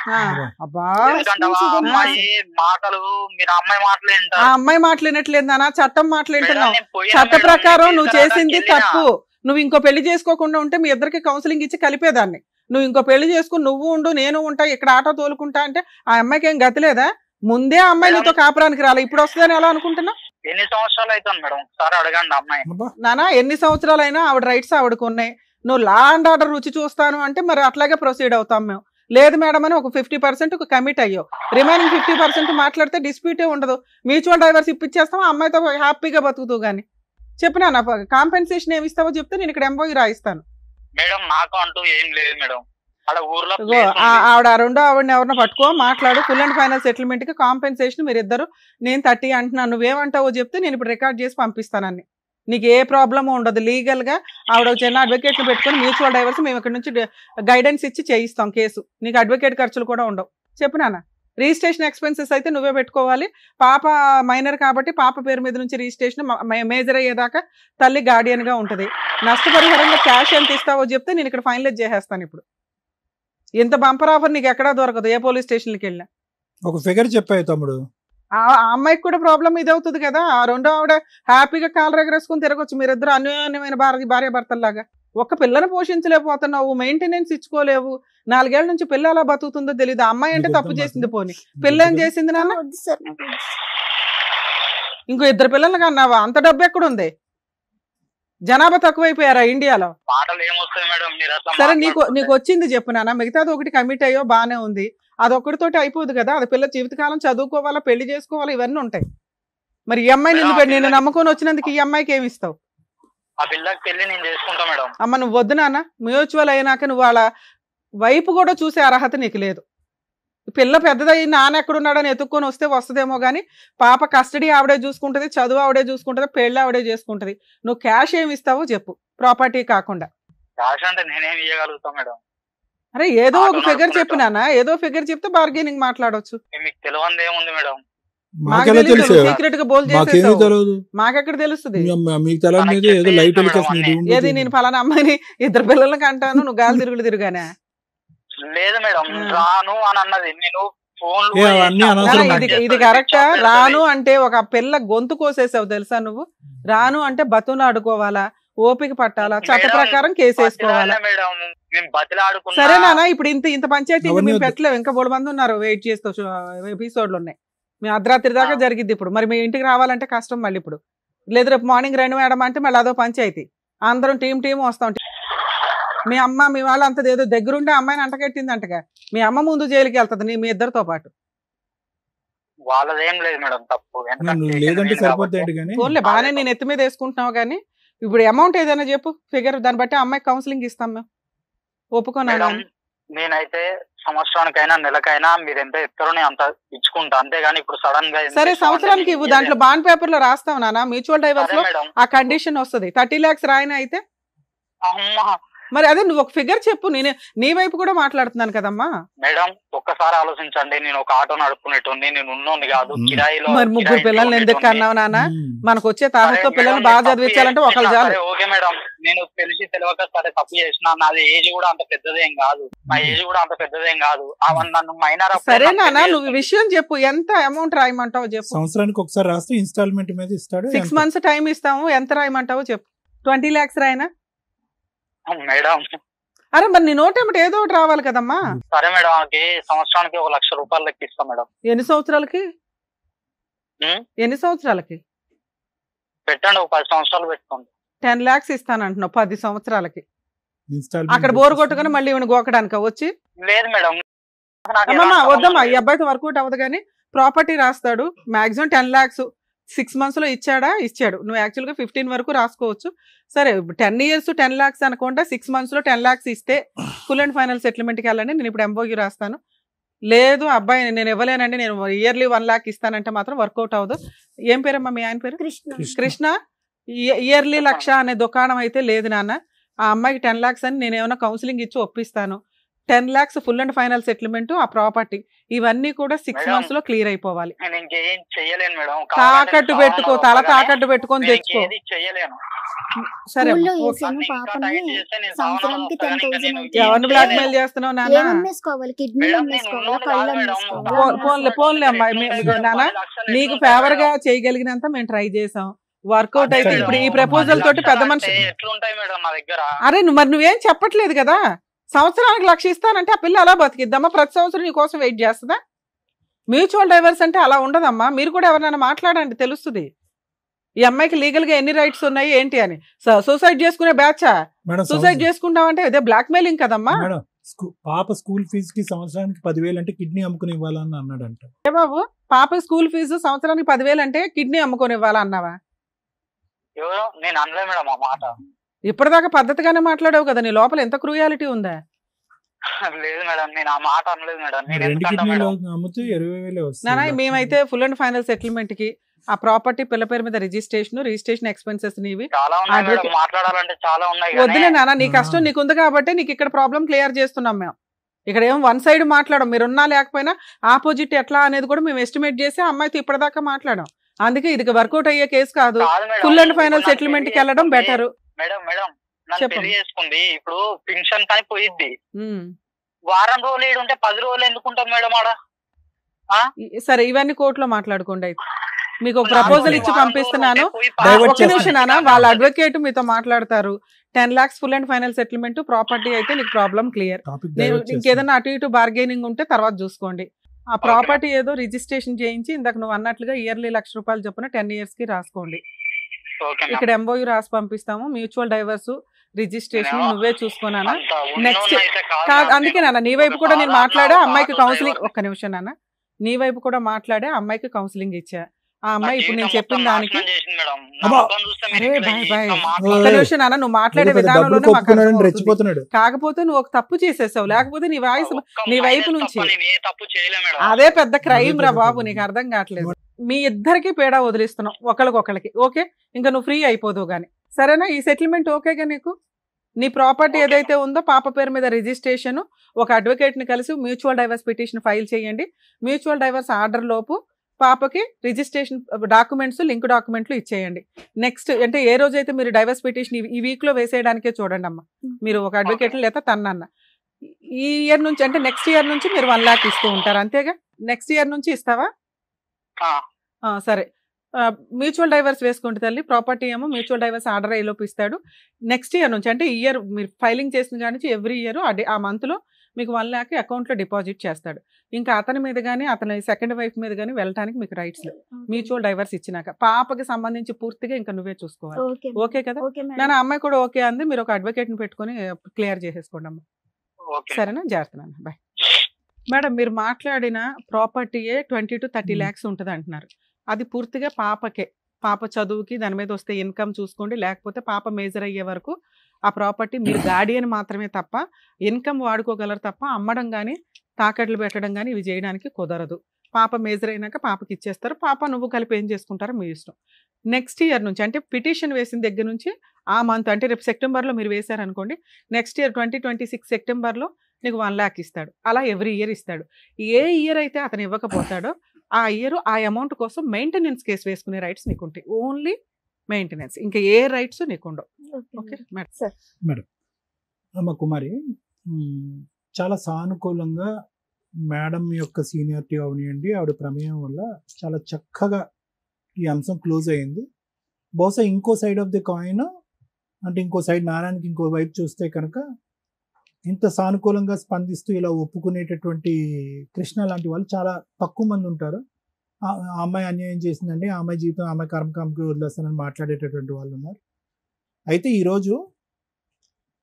ఆ అమ్మాయి మాట్లాడినట్లేదు నాన్న, చట్టం మాట్లాడుతున్నావు. చట్ట ప్రకారం నువ్వు చేసింది తప్పు. నువ్వు ఇంకో పెళ్లి చేసుకోకుండా ఉంటే మీ ఇద్దరికి కౌన్సిలింగ్ ఇచ్చి కలిపేదాన్ని. నువ్వు ఇంకో పెళ్లి చేసుకుని నువ్వు ఉండు నేను ఉంటా ఇక్కడ ఆటో తోలుకుంటా అంటే ఆ అమ్మాయికి ఏం గతి లేదా? ముందే ఆ అమ్మాయి నీతో కాపురానికి రాలి, ఇప్పుడు వస్తుందని ఎలా అనుకుంటున్నా? ఎన్ని సంవత్సరాలు అవుతుంది మేడం? ఒకసారి అడగండి అమ్మాయి. నానా ఎన్ని సంవత్సరాలు అయినా ఆవిడ రైట్స్ ఆవిడకు ఉన్నాయి. నువ్వు లా అండ్ ఆర్డర్ రుచి చూస్తాను అంటే మరి అట్లాగే ప్రొసీడ్ అవుతాం మేము. లేదు మేడం అని ఒక 50% కమిట్ అయ్యో, రిమైనింగ్ 50% మాట్లాడితే డిస్ప్యూటే ఉండదు. మ్యూచువల్ డైవర్స్ ఇప్పించేస్తాం, ఆ అమ్మాయితో హ్యాపీగా బతుకుతూ. గానీ చెప్పినా కాంపెన్సేషన్ ఏమి ఇస్తావో చెప్తే నేను ఇక్కడ ఎంబోయి రాయిస్తాను. మేడం నాకు అంటూ ఏం లేదు మేడం. ఆవిడ రెండో ఆవిడని ఎవరినో పట్టుకో మాట్లాడు. ఫుల్ అండ్ ఫైనల్ సెటిల్మెంట్ కి కాంపెన్సేషన్ మీరిద్దరు. నేను 30 అంటున్నాను, నువ్వేమంటావో చెప్తే నేను ఇప్పుడు రికార్డ్ చేసి పంపిస్తానని. నీకు ఏ ప్రాబ్లమ్ ఉండదు. లీగల్ గా ఆవిడ చిన్న అడ్వకేట్ ని పెట్టుకుని మ్యూచువల్ డైవర్స్ మేము ఇక్కడ నుంచి గైడెన్స్ ఇచ్చి చేయిస్తాం కేసు. నీకు అడ్వకేట్ ఖర్చులు కూడా ఉండవు. చెప్పినానా? రిజిస్ట్రేషన్ ఎక్స్పెన్సెస్ అయితే నువ్వే పెట్టుకోవాలి. పాప మైనర్ కాబట్టి పాప పేరు మీద నుంచి రిజిస్ట్రేషన్ మేజర్ అయ్యేదాకా తల్లి గార్డియన్ గా ఉంటది. నష్టపరిహారంగా క్యాష్ ఎంత ఇస్తావో చెప్తే నేను ఇక్కడ ఫైనలైజ్ చేసేస్తాను. ఇప్పుడు ఇంత బంపర్ ఆఫర్ నీకు ఎక్కడా దొరకదు ఏ పోలీస్ స్టేషన్కి వెళ్ళినా. ఒక ఫిగర్ చెప్పాయి తమ్ముడు. ఆ అమ్మాయికి కూడా ప్రాబ్లం ఇది అవుతుంది కదా. ఆ రెండో ఆవిడ హ్యాపీగా కాలు ఎగరేసుకుని తిరగొచ్చు. మీరిద్దరు అన్యోన్యమైన భార్య భర్తల్లాగా. ఒక్క పిల్లని పోషించలేకపోతున్నావు, మెయింటెనెన్స్ ఇచ్చుకోలేవు. 4 ఏళ్ల నుంచి పిల్ల ఎలా బతుకుతుందో తెలియదు. అమ్మాయి అంటే తప్పు చేసింది, పోనీ పిల్ల ఏం చేసింది నాన్న? ఇంకో 2 పిల్లలు కన్నావా? అంత డబ్బు ఎక్కడుంది? జనాభా తక్కువైపోయారా ఇండియాలో? సరే నీకు వచ్చింది చెప్పు నాన్న. మిగతాది ఒకటి కమిట్ అయ్యో బానే ఉంది, అదొక్కడితోటి అయిపోదు కదా. అది పిల్ల జీవితకాలం చదువుకోవాలా, పెళ్లి చేసుకోవాలా, ఇవన్నీ ఉంటాయి. మరి ఈ అమ్మాయి నిన్ను నమ్ముకొని వచ్చినందుకు ఈ అమ్మాయికి ఏమి ఇస్తావు? అమ్మ నువ్వు వద్దు నాన్న. మ్యూచువల్ అయినాక నువ్వు వాళ్ళ వైపు కూడా చూసే అర్హత నీకు లేదు. పిల్ల పెద్దదయ్యి నాన్న ఎక్కడున్నాడని ఎత్తుక్కొని వస్తే వస్తుందేమో కానీ పాప కస్టడీ ఆవిడే చూసుకుంటది, చదువు ఆవిడే చూసుకుంటది, పెళ్లి ఆవిడే చేసుకుంటది. నువ్వు క్యాష్ ఏమి ఇస్తావో చెప్పు, ప్రాపర్టీ కాకుండా. అరే ఏదో ఒక ఫిగర్ చెప్పు నాన్న, ఏదో ఫిగర్ చెప్తే బార్గెనింగ్ మాట్లాడొచ్చు. మాకెలా తెలుసు? సీక్రెట్ గా బోల్ మాకేమీ చేసేసావు. తెలియదు. మాకెక్కడ తెలుస్తుంది? మీకు తెలియదు ఏదో లైట్ ఏది నేను ఫలానా అమ్మాయిని 2 పిల్లలకి అంటాను, నువ్వు గాలి తిరుగులు తిరుగానే? లేదు మేడం, రాను అని అన్నది. నేను ఫోన్ ఇది కరెక్టా? రాను అంటే ఒక పిల్ల గొంతు కోసేసావు తెలుసా నువ్వు. రాను అంటే బతును ఆడుకోవాలా, ఓపిక పట్టాలా, చట్ట ప్రకారం కేసు వేసుకోవాలా? సరే నాన్న, ఇప్పుడు ఇంత పంచాయతీ మేము పెట్టలేవు. ఇంకా 3 మంది ఉన్నారు వెయిట్ చేస్తూ, ఎపిసోడ్లు ఉన్నాయి. మేము అర్ధరాత్రి దాకా జరిగిద్ది ఇప్పుడు. మరి మీ ఇంటికి రావాలంటే కష్టం మళ్ళీ. ఇప్పుడు లేదు రేపు మార్నింగ్ రండి మేడం అంటే మళ్ళీ అదో పంచాయతీ. అందరం టీం వస్తాం. మీ అమ్మ మీ వాళ్ళు అంత ఏదో దగ్గరుండే అమ్మాయిని అంటకెట్టింది అంటగా. మీ అమ్మ ముందు జైలుకి వెళ్తుంది మీ ఇద్దరితో పాటు. వాళ్ళదేం లేదు మేడం, తప్పు లేదంటే సరిపోతుంది కానీ. ఫోన్లే బాగానే నేను ఎత్తి మీద వేసుకుంటున్నావు కానీ ఇప్పుడు అమౌంట్ ఏదైనా చెప్పు, ఫిగర్, దాన్ని బట్టి అమ్మాయికి కౌన్సిలింగ్ ఇస్తాం మేము. ఒప్పుకోనా? నేనైతే సంవత్సరానికైనా నెలకైనా మీరు ఎంత ఇస్తారో నేను అంత ఇచ్చుకుంటా, అంతేగాని ఇప్పుడు సడన్ గా. సరే సంవత్సరానికి ఇవ్వు, దాంట్లో బాండ్ పేపర్ లో రాస్తావు నాన్న. మ్యూచువల్ డైవర్స్ లో ఆ కండిషన్ వస్తుంది. 30 lakhs రాయన అయితే మరి అదే నువ్వు ఒక ఫిగర్ చెప్పు. నేను నీ వైపు కూడా మాట్లాడుతున్నాను కదమ్మా. మేడం ఒక్కసారి ఆలోచించండి, నేను ఒక ఆటో నడుపుకునేటోని, నేను ఉన్నోని కాదు, కిరాయిలో. మరి 3 పిల్లల్ని ఎందుకు కన్నావు నాన్న? మనకు వచ్చే తాహతో పిల్లల్ని బాగా చదివించాలంటే ఒకళ్ళు చాలు. ఓకే మేడం, నేను తెలిసి తెలియక సరే తప్పు చేసిన, నాది ఏజ్ కూడా అంత పెద్దదేం కాదు, నా ఏజ్ కూడా అంత పెద్దదేం కాదు. నన్ను మైనర్. సరే నాన్న, నువ్వు విషయం చెప్పు. ఎంత అమౌంట్ రాయమంటావు చెప్పు. సంవత్సరానికి ఒకసారి రాస్తే ఇన్స్టాల్మెంట్ మీద ఇస్తాడు. 6 months టైం ఇస్తాము. ఎంత రాయమంటావో చెప్పు. 20 lakhs రాయనా మేడం? అరే మరి నీ నోటేమిటి ఏదో ఒకటి రావాలి కదమ్మా. సరే మేడం, సంవత్సరానికి 1 లక్ష రూపాయలు లెక్క ఇస్తాం మేడం. ఎన్ని సంవత్సరాలకి? పెట్టండి, 10 సంవత్సరాలు పెట్టుకోండి. 10 lakhs ఇస్తానంటున్నావు 10 సంవత్సరాలకి. అక్కడ బోర్ కొట్టుకుని మళ్ళీ ఇవన్నీ గోకడానిక వచ్చి? లేదు మేడం, వద్దమ్మా, ఈ అబ్బాయితో వర్కౌట్ అవ్వదు. కానీ ప్రాపర్టీ రాస్తాడు, మాక్సిమం 10 lakhs 6 months లో ఇచ్చాడు. నువ్వు యాక్చువల్గా 15 వరకు రాసుకోవచ్చు. సరే 10 years 10 lakhs అనుకుంటా, 6 months లో 10 lakhs ఇస్తే ఫుల్ అండ్ ఫైనల్ సెటిల్మెంట్కి వెళ్ళండి. నేను ఇప్పుడు MOU రాస్తాను. లేదు అబ్బాయి నేను ఇవ్వలేనండి, నేను ఇయర్లీ 1 lakh ఇస్తానంటే మాత్రం వర్కౌట్ అవ్వదు. ఏం పేరమ్మా మీ ఆయన పేరు? కృష్ణ. ఇయర్లీ 1 lakh అనే దుకాణం అయితే లేదు నాన్న. ఆ అమ్మాయికి 10 lakhs అని నేను ఏమైనా కౌన్సిలింగ్ ఇచ్చి ఒప్పిస్తాను. 10 lakhs full and final settlement, ఆ ప్రాపర్టీ, ఇవన్నీ కూడా 6 months లో క్లియర్ అయిపోవాలి. తాకట్టు పెట్టుకో, తల తాకట్టు పెట్టుకొని తెచ్చుకో. సరే ఎవరిని బ్లాక్ మెయిల్ చేస్తున్నావు నాన్న? పోన్లే అమ్మాయి నాన్న, నీకు ఫేవర్ గా చేయగలిగినంత మేము ట్రై చేసాం. వర్కౌట్ అయితే ఇప్పుడు ఈ ప్రపోజల్ తోటి పెద్ద మనిషి. అరే మరి నువ్వేం చెప్పట్లేదు కదా. సంవత్సరానికి 1 lakh ఇస్తానంటే ఆ పిల్ల అలా బతికిద్దామా? ప్రతి సంవత్సరం నీ కోసం వెయిట్ చేస్తుందా? మ్యూచువల్ డైవర్స్ అంటే అలా ఉండదమ్మా. మీరు కూడా ఎవరైనా మాట్లాడండి, తెలుస్తుంది ఈ అమ్మాయికి లీగల్ గా ఎన్ని రైట్స్ ఉన్నాయి ఏంటి అని. సూసైడ్ చేసుకునే బ్యాచా? సూసైడ్ చేసుకుంటామంటే ఇదే బ్లాక్ మెయిలింగ్ కదమ్మా. పాప స్కూల్ ఫీజు కి సంవత్సరానికి 10,000 అంటే కిడ్నీ అమ్ముకుని ఇవ్వాలని అన్నాడంట. ఏ బాబు, పాప స్కూల్ ఫీజు సంవత్సరానికి 10,000 అంటే కిడ్నీ అమ్ముకొని ఇవ్వాలన్నావా? నేను అనలే మేడం ఆ మాట. ఇప్పటిదాకా పద్ధతిగానే మాట్లాడావు కదా, నీ లోపల ఎంత క్రూయాలిటీ ఉందా? లేదు మేడం, నేను ఆ మాట అనలేదు మేడం. నానా మేమైతే ఫుల్ అండ్ ఫైనల్ సెటిల్మెంట్ కి ఆ ప్రాపర్టీ పిల్ల పేరు మీద రిజిస్ట్రేషన్ ఎక్స్పెన్సెస్ నీవి మాట్లాడాలంటే చాలా ఉన్నాయి. వద్దులే నాన్న, నీ కష్టం నీకుంది కాబట్టి నీకు ఇక్కడ ప్రాబ్లం క్లియర్ చేస్తున్నాం మేము. ఇక్కడ ఏం 1 side మాట్లాడం, మీరున్నా లేకపోయినా ఆపోజిట్ ఎట్లా అనేది కూడా మేము ఎస్టిమేట్ చేసి అమ్మాయితో ఇప్పటిదాకా మాట్లాడాం. అందుకే ఇది వర్కౌట్ అయ్యే కేసు కాదు. ఫుల్ అండ్ ఫైనల్ సెటిల్మెంట్ కి వెళ్ళడం బెటర్. మేడం పెళ్లి చేసుకుంది, ఇప్పుడు పెన్షన్ కానీ పోయిద్ది. వారం రోజులు ఏడుంటే 10 రోజులు ఎందుకుంటాం మేడం ఆడ? సరే ఇవన్నీ కోర్టులో మాట్లాడుకోండి. అయితే మీకు ఒక ప్రపోజల్ ఇచ్చి పంపిస్తున్నాను. ఒక్క నిమిషం నాన్న, వాళ్ళ అడ్వకేట్ మీతో మాట్లాడతారు. 10 lakhs full and final settlement, property అయితే నీకు ప్రాబ్లం క్లియర్. ఇంకేదైనా అటు ఇటు బార్గెనింగ్ ఉంటే తర్వాత చూసుకోండి. ఆ ప్రాపర్టీ ఏదో రిజిస్ట్రేషన్ చేయించి ఇందాక నువ్వు అన్నట్లుగా ఇయర్లీ 1 lakh రూపాయలు చొప్పున 10 years కి రాసుకోండి. ఇక్కడ MOU రాసి పంపిస్తాము. మ్యూచువల్ డైవర్స్ రిజిస్ట్రేషన్ నువ్వే చూసుకోనా. నెక్స్ట్ అందుకే నాన్న నీ వైపు కూడా నేను మాట్లాడే అమ్మాయికి కౌన్సిలింగ్, ఒక్క నిమిషం నాన్న, నీ వైపు కూడా మాట్లాడే అమ్మాయికి కౌన్సిలింగ్ ఇచ్చా. ఆ అమ్మాయి ఇప్పుడు నేను చెప్పిన దానికి ఒక్క నిమిషం నాన్న, నువ్వు మాట్లాడే విధానంలోనే కాకపోతే నువ్వు ఒక తప్పు చేసేసావు, లేకపోతే నీ వాయిస్ నీ వైపు నుంచి అదే పెద్ద క్రైమ్ రా బాబు. నీకు అర్థం కావట్లేదు. మీ ఇద్దరికి పేడా వదిలిస్తున్నాం ఒకరికొకరికి. ఓకే, ఇంకా నువ్వు ఫ్రీ అయిపోదువు గానీ సరేనా? ఈ సెటిల్మెంట్ ఓకేగా నీకు? నీ ప్రాపర్టీ ఏదైతే ఉందో పాప పేరు మీద రిజిస్ట్రేషన్, ఒక అడ్వకేట్ ని కలిసి మ్యూచువల్ డైవర్స్ పిటిషన్ ఫైల్ చేయండి. మ్యూచువల్ డైవర్స్ ఆర్డర్ లోపు పాపకి రిజిస్ట్రేషన్ డాక్యుమెంట్స్ లింక్ డాక్యుమెంట్లు ఇచ్చేయండి. నెక్స్ట్ అంటే ఏ రోజైతే మీరు డైవర్స్ పిటిషన్ ఈ వీక్ లో వేసేయడానికే చూడండి అమ్మా. మీరు ఒక అడ్వకేట్ లేదా తన్నన్న ఈ ఇయర్ నుంచి అంటే నెక్స్ట్ ఇయర్ నుంచి మీరు 1 lakh ఇస్తూ ఉంటారు అంతేగా? నెక్స్ట్ ఇయర్ నుంచి ఇస్తావా? సరే, మ్యూచువల్ డైవర్స్ వేసుకుంటే తల్లి ప్రాపర్టీ ఏమో మ్యూచువల్ డైవర్స్ ఆర్డర్ అయ్యేలోపు ఇస్తాడు. నెక్స్ట్ ఇయర్ నుంచి అంటే ఇయర్ మీరు ఫైలింగ్ చేసిన కానీ ఎవ్రీ ఇయర్ ఆ మంత్లో మీకు 1 lakh అకౌంట్లో డిపాజిట్ చేస్తాడు. ఇంకా అతని మీద కానీ అతని సెకండ్ వైఫ్ మీద కానీ వెళ్ళడానికి మీకు రైట్స్ లేవు మ్యూచువల్ డైవర్స్ ఇచ్చినాక. పాపకి సంబంధించి పూర్తిగా ఇంకా నువ్వే చూసుకోవాలి. ఓకే కదా? నేను అమ్మాయి కూడా ఓకే అంది. మీరు ఒక అడ్వకేట్ ని పెట్టుకుని క్లియర్ చేసేసుకోండి అమ్మా. సరేనా? జాగ్రత్త నాన్న, బాయ్. మేడం, మీరు మాట్లాడిన ప్రాపర్టీయే 20 to 30 lakhs ఉంటుంది అంటున్నారు. అది పూర్తిగా పాపకే. పాప చదువుకి దాని మీద వస్తే ఇన్కమ్ చూసుకోండి, లేకపోతే పాప మేజర్ అయ్యే వరకు ఆ ప్రాపర్టీ మీరు గార్డియన్ మాత్రమే తప్ప ఇన్కమ్ వాడుకోగలరు తప్ప అమ్మడం కానీ తాకట్లు పెట్టడం కానీ ఇవి చేయడానికి కుదరదు. పాప మేజర్ అయినాక పాపకి ఇచ్చేస్తారు. పాప నువ్వు కలిపి ఏం చేసుకుంటారో మీ ఇష్టం. నెక్స్ట్ ఇయర్ నుంచి అంటే పిటిషన్ వేసిన దగ్గర నుంచి ఆ మంత్ అంటే రేపు సెప్టెంబర్లో మీరు వేశారనుకోండి, నెక్స్ట్ ఇయర్ 2026 సెప్టెంబర్లో నీకు 1 lakh ఇస్తాడు. అలా ఎవ్రీ ఇయర్ ఇస్తాడు. ఏ ఇయర్ అయితే అతను ఇవ్వకపోతాడో ఆ ఇయర్ ఆ అమౌంట్ కోసం మెయింటెనెన్స్ కేసు వేసుకునే రైట్స్ నీకు ఉంటాయి. ఓన్లీ మెయింటెనెన్స్, ఇంకా ఏ రైట్స్ నీకు ఉండవు. Okay madam. అమ్మ కుమారి, చాలా సానుకూలంగా మేడం యొక్క సీనియారిటీ అవనియండి, ఆవిడ ప్రమేయం వల్ల చాలా చక్కగా ఈ అంశం క్లోజ్ అయ్యింది. బహుశా ఇంకో సైడ్ ఆఫ్ ది కాయిన్ అంటే ఇంకో సైడ్ నారాయణకి ఇంకో వైపు చూస్తే కనుక ఇంత సానుకూలంగా స్పందిస్తూ ఇలా ఒప్పుకునేటటువంటి కృష్ణ లాంటి వాళ్ళు చాలా తక్కువ మంది ఉంటారు. ఆ అమ్మాయి అన్యాయం చేసిందండి, ఆ అమ్మాయి జీవితం అమ్మాయి కర్మకామకి వదిలేస్తానని మాట్లాడేటటువంటి వాళ్ళు ఉన్నారు. అయితే ఈరోజు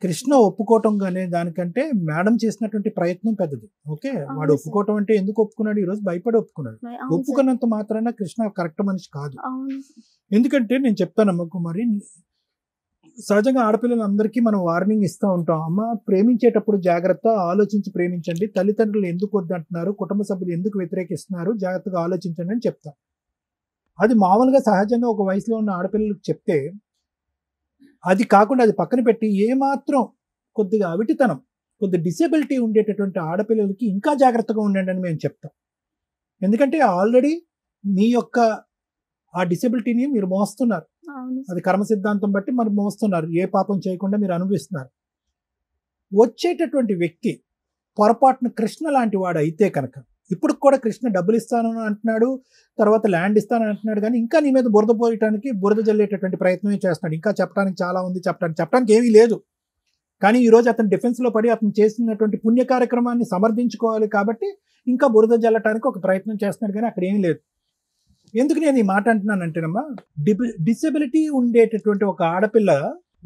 కృష్ణ ఒప్పుకోవటం అనే దానికంటే మేడం చేసినటువంటి ప్రయత్నం పెద్దది. ఓకే, వాడు ఒప్పుకోవటం అంటే ఎందుకు ఒప్పుకున్నాడు? ఈరోజు భయపడి ఒప్పుకున్నాడు. ఒప్పుకున్నంత మాత్రాన కృష్ణ కరెక్ట్ మనిషి కాదు. ఎందుకంటే నేను చెప్తానమ్మ కుమారి, సహజంగా ఆడపిల్లలందరికీ మనం వార్నింగ్ ఇస్తూ ఉంటాం. అమ్మ, ప్రేమించేటప్పుడు జాగ్రత్త, ఆలోచించి ప్రేమించండి. తల్లిదండ్రులు ఎందుకు వద్దంటున్నారు, కుటుంబ సభ్యులు ఎందుకు వ్యతిరేకిస్తున్నారు, జాగ్రత్తగా ఆలోచించండి అని చెప్తాం. అది మామూలుగా సహజంగా ఒక వయసులో ఉన్న ఆడపిల్లలకు చెప్తే, అది కాకుండా అది పక్కన పెట్టి ఏమాత్రం కొద్దిగా అవిటితనం, కొద్ది డిసేబిలిటీ ఉండేటటువంటి ఆడపిల్లలకి ఇంకా జాగ్రత్తగా ఉండండి అని మేము చెప్తాం. ఎందుకంటే ఆల్రెడీ మీ యొక్క ఆ డిసేబిలిటీని మీరు మోస్తున్నారు. అది కర్మ సిద్ధాంతం బట్టి మరి మోస్తున్నారు. ఏ పాపం చేయకుండా మీరు అనుభవిస్తున్నారు. వచ్చేటటువంటి వ్యక్తి పొరపాటున కృష్ణ లాంటి వాడు అయితే కనుక, ఇప్పుడు కూడా కృష్ణ డబ్బులు ఇస్తానని అంటున్నాడు, తర్వాత ల్యాండ్ ఇస్తానని అంటున్నాడు, కానీ ఇంకా నీ మీద బురద పోయటానికి బురద జల్లేటటువంటి ప్రయత్నమే చేస్తున్నాడు. ఇంకా చెప్పడానికి చాలా ఉంది, చెప్పడానికి ఏమీ లేదు. కానీ ఈరోజు అతను డిఫెన్స్లో పడి అతను చేసినటువంటి పుణ్య కార్యక్రమాన్ని సమర్థించుకోవాలి కాబట్టి ఇంకా బురద జల్లటానికి ఒక ప్రయత్నం చేస్తున్నాడు, కానీ అక్కడ ఏమీ లేదు. ఎందుకు నేను ఈ మాట అంటున్నానంటేనమ్మా, డిసెబిలిటీ ఉండేటటువంటి ఒక ఆడపిల్ల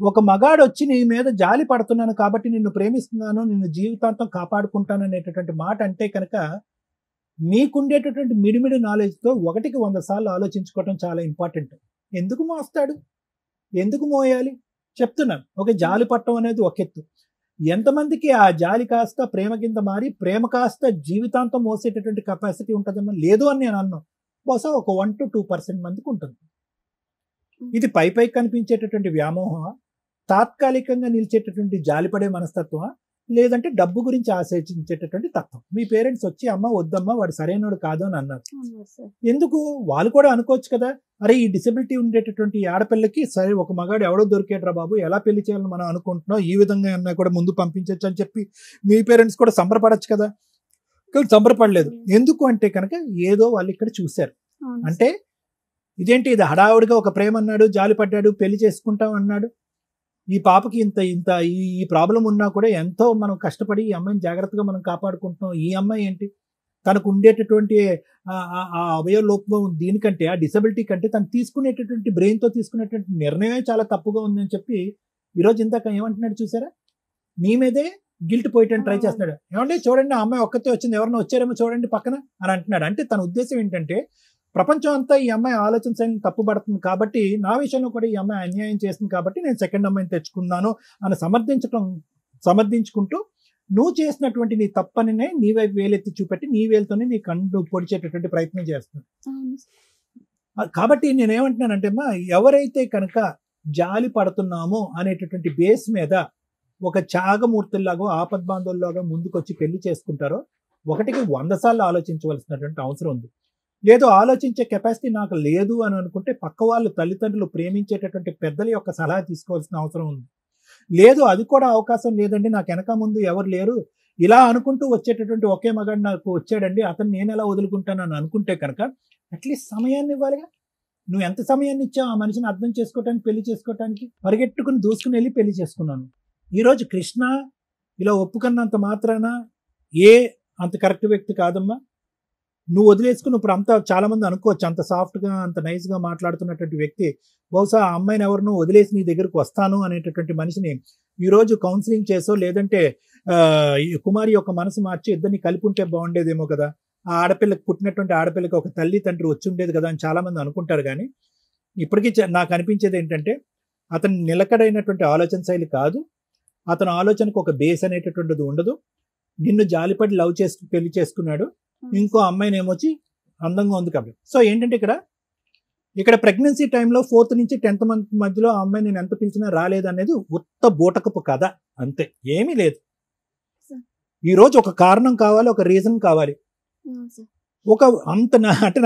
ఒక మగాడు వచ్చి నీ మీద జాలి పడుతున్నాను కాబట్టి నిన్ను ప్రేమిస్తున్నాను, నిన్ను జీవితాంతం కాపాడుకుంటాను అనేటటువంటి మాట అంటే కనుక మీకుండేటటువంటి మిడిమిడి నాలెడ్జ్తో 1కి 100 సార్లు ఆలోచించుకోవటం చాలా ఇంపార్టెంట్. ఎందుకు మోస్తాడు, ఎందుకు మోయాలి చెప్తున్నాను. ఒక జాలి పట్టడం అనేది ఒక ఎత్తు. ఎంతమందికి ఆ జాలి కాస్త ప్రేమ కింద మారి ప్రేమ కాస్త జీవితాంతం మోసేటటువంటి కెపాసిటీ ఉంటుందమ్మా? లేదు అని నేను అన్నాను. బహుశా ఒక 1 to 2% మందికి ఉంటుంది. ఇది పైపై కనిపించేటటువంటి వ్యామోహం, తాత్కాలికంగా నిలిచేటటువంటి జాలిపడే మనస్తత్వం, లేదంటే డబ్బు గురించి ఆశించేటటువంటి తత్వం. మీ పేరెంట్స్ వచ్చి అమ్మ వద్దమ్మా వాడు సరైనడు కాదు అని అన్నారు. ఎందుకు? వాళ్ళు కూడా అనుకోవచ్చు కదా, అరే ఈ డిసెబిలిటీ ఉండేటటువంటి ఆడపిల్లకి సరే ఒక మగాడు ఎవడో దొరికేట్రా బాబు, ఎలా పెళ్లి చేయాలని మనం అనుకుంటున్నాం, ఈ విధంగా అన్నా కూడా ముందు పంపించవచ్చు అని చెప్పి మీ పేరెంట్స్ కూడా సంబరపడచ్చు కదా. కానీ సంబరపడలేదు. ఎందుకు అంటే కనుక ఏదో వాళ్ళు ఇక్కడ చూశారు. అంటే ఇదేంటి, ఇది హడావుడిగా ఒక ప్రేమ అన్నాడు, జాలి పడ్డాడు, పెళ్లి చేసుకుంటాం అన్నాడు. ఈ పాపకి ఇంత ఈ ప్రాబ్లం ఉన్నా కూడా ఎంతో మనం కష్టపడి ఈ అమ్మాయిని జాగ్రత్తగా మనం కాపాడుకుంటున్నాం. ఈ అమ్మాయి ఏంటి, తనకు ఉండేటటువంటి ఆ అవయవ లోపం దీనికంటే, ఆ డిసబిలిటీ కంటే తను తీసుకునేటటువంటి బ్రెయిన్తో తీసుకునేటువంటి నిర్ణయమే చాలా తప్పుగా ఉందని చెప్పి ఈరోజు ఇందాక ఏమంటున్నాడు చూసారా, నీ మీదే గిల్ట్ పోయటానికి ట్రై చేస్తున్నాడు. ఏమంటే చూడండి ఆ అమ్మాయి ఒక్కతే వచ్చింది, ఎవరైనా వచ్చారేమో చూడండి పక్కన అని అంటున్నాడు. అంటే తన ఉద్దేశం ఏంటంటే ప్రపంచం అంతా ఈ అమ్మాయి ఆలోచన శైలి తప్పుపడుతుంది కాబట్టి నా విషయంలో కూడా ఈ అమ్మాయి అన్యాయం చేస్తుంది కాబట్టి నేను సెకండ్ అమ్మాయిని తెచ్చుకున్నాను అని సమర్థించుకుంటూ నువ్వు చేసినటువంటి నీ తప్పనినే నీ వైపు వేలెత్తి చూపెట్టి నీ వేలుతోనే నీ కన్ను పొడిచేటటువంటి ప్రయత్నం చేస్తున్నాడు. కాబట్టి నేనేమంటున్నానంటే అమ్మా, ఎవరైతే కనుక జాలి పడుతున్నామో అనేటటువంటి బేస్ మీద ఒక త్యాగమూర్తుల్లాగా ఆపద్బాంధవుల్లాగా ముందుకొచ్చి పెళ్లి చేసుకుంటారో 1కి 100 సార్లు ఆలోచించవలసినటువంటి అవసరం ఉంది. లేదు ఆలోచించే కెపాసిటీ నాకు లేదు అని అనుకుంటే పక్క వాళ్ళు తల్లిదండ్రులు ప్రేమించేటటువంటి పెద్దల యొక్క సలహా తీసుకోవాల్సిన అవసరం ఉంది. లేదు అది కూడా అవకాశం లేదండి, నాకు వెనక ముందు ఎవరు లేరు, ఇలా అనుకుంటూ వచ్చేటటువంటి ఒకే మగాడు నాకు వచ్చాడండి, అతను నేను ఎలా వదులుకుంటాను అని అనుకుంటే కనుక అట్లీస్ట్ సమయాన్ని ఇవ్వాలిగా. నువ్వు ఎంత సమయాన్ని ఇచ్చావు ఆ మనిషిని అర్థం చేసుకోవటానికి, పెళ్లి చేసుకోవటానికి? పరిగెట్టుకుని దూసుకుని వెళ్ళి పెళ్లి చేసుకున్నాను. ఈరోజు కృష్ణ ఇలా ఒప్పుకున్నంత మాత్రాన అంత కరెక్ట్ వ్యక్తి కాదమ్మా. నువ్వు వదిలేసుకుని ఇప్పుడు అంతా చాలా మంది అనుకోవచ్చు అంత సాఫ్ట్గా అంత నైస్గా మాట్లాడుతున్నటువంటి వ్యక్తి బహుశా ఆ అమ్మాయిని ఎవరినో వదిలేసి నీ దగ్గరకు వస్తాను అనేటటువంటి మనిషిని ఈరోజు కౌన్సిలింగ్ చేసో లేదంటే కుమారి యొక్క మనసు మార్చి ఇద్దరిని కలిపి ఉంటే బాగుండేదేమో కదా, ఆ ఆడపిల్లకి పుట్టినటువంటి ఆడపిల్లకి ఒక తల్లి తండ్రి వచ్చి ఉండేది కదా అని చాలా మంది అనుకుంటారు. కానీ ఇప్పటికీ నాకు అనిపించేది ఏంటంటే అతను నిలకడైనటువంటి ఆలోచన శైలి కాదు, అతని ఆలోచనకు ఒక బేస్ అనేటటువంటిది ఉండదు. నిన్ను జాలిపడి లవ్ చేసి పెళ్లి చేసుకున్నాడు, ఇంకో అమ్మాయిని ఏమొచ్చి అందంగా ఉంది కాబట్టి. సో ఏంటంటే ఇక్కడ ప్రెగ్నెన్సీ టైంలో 4th నుంచి 10th మంత్ మధ్యలో ఆ అమ్మాయి నేను ఎంత పిలిచినా రాలేదనేది ఉత్త బూటకపు కథ, అంతే, ఏమీ లేదు. ఈరోజు ఒక కారణం కావాలి, ఒక రీజన్ కావాలి. ఒక అంటే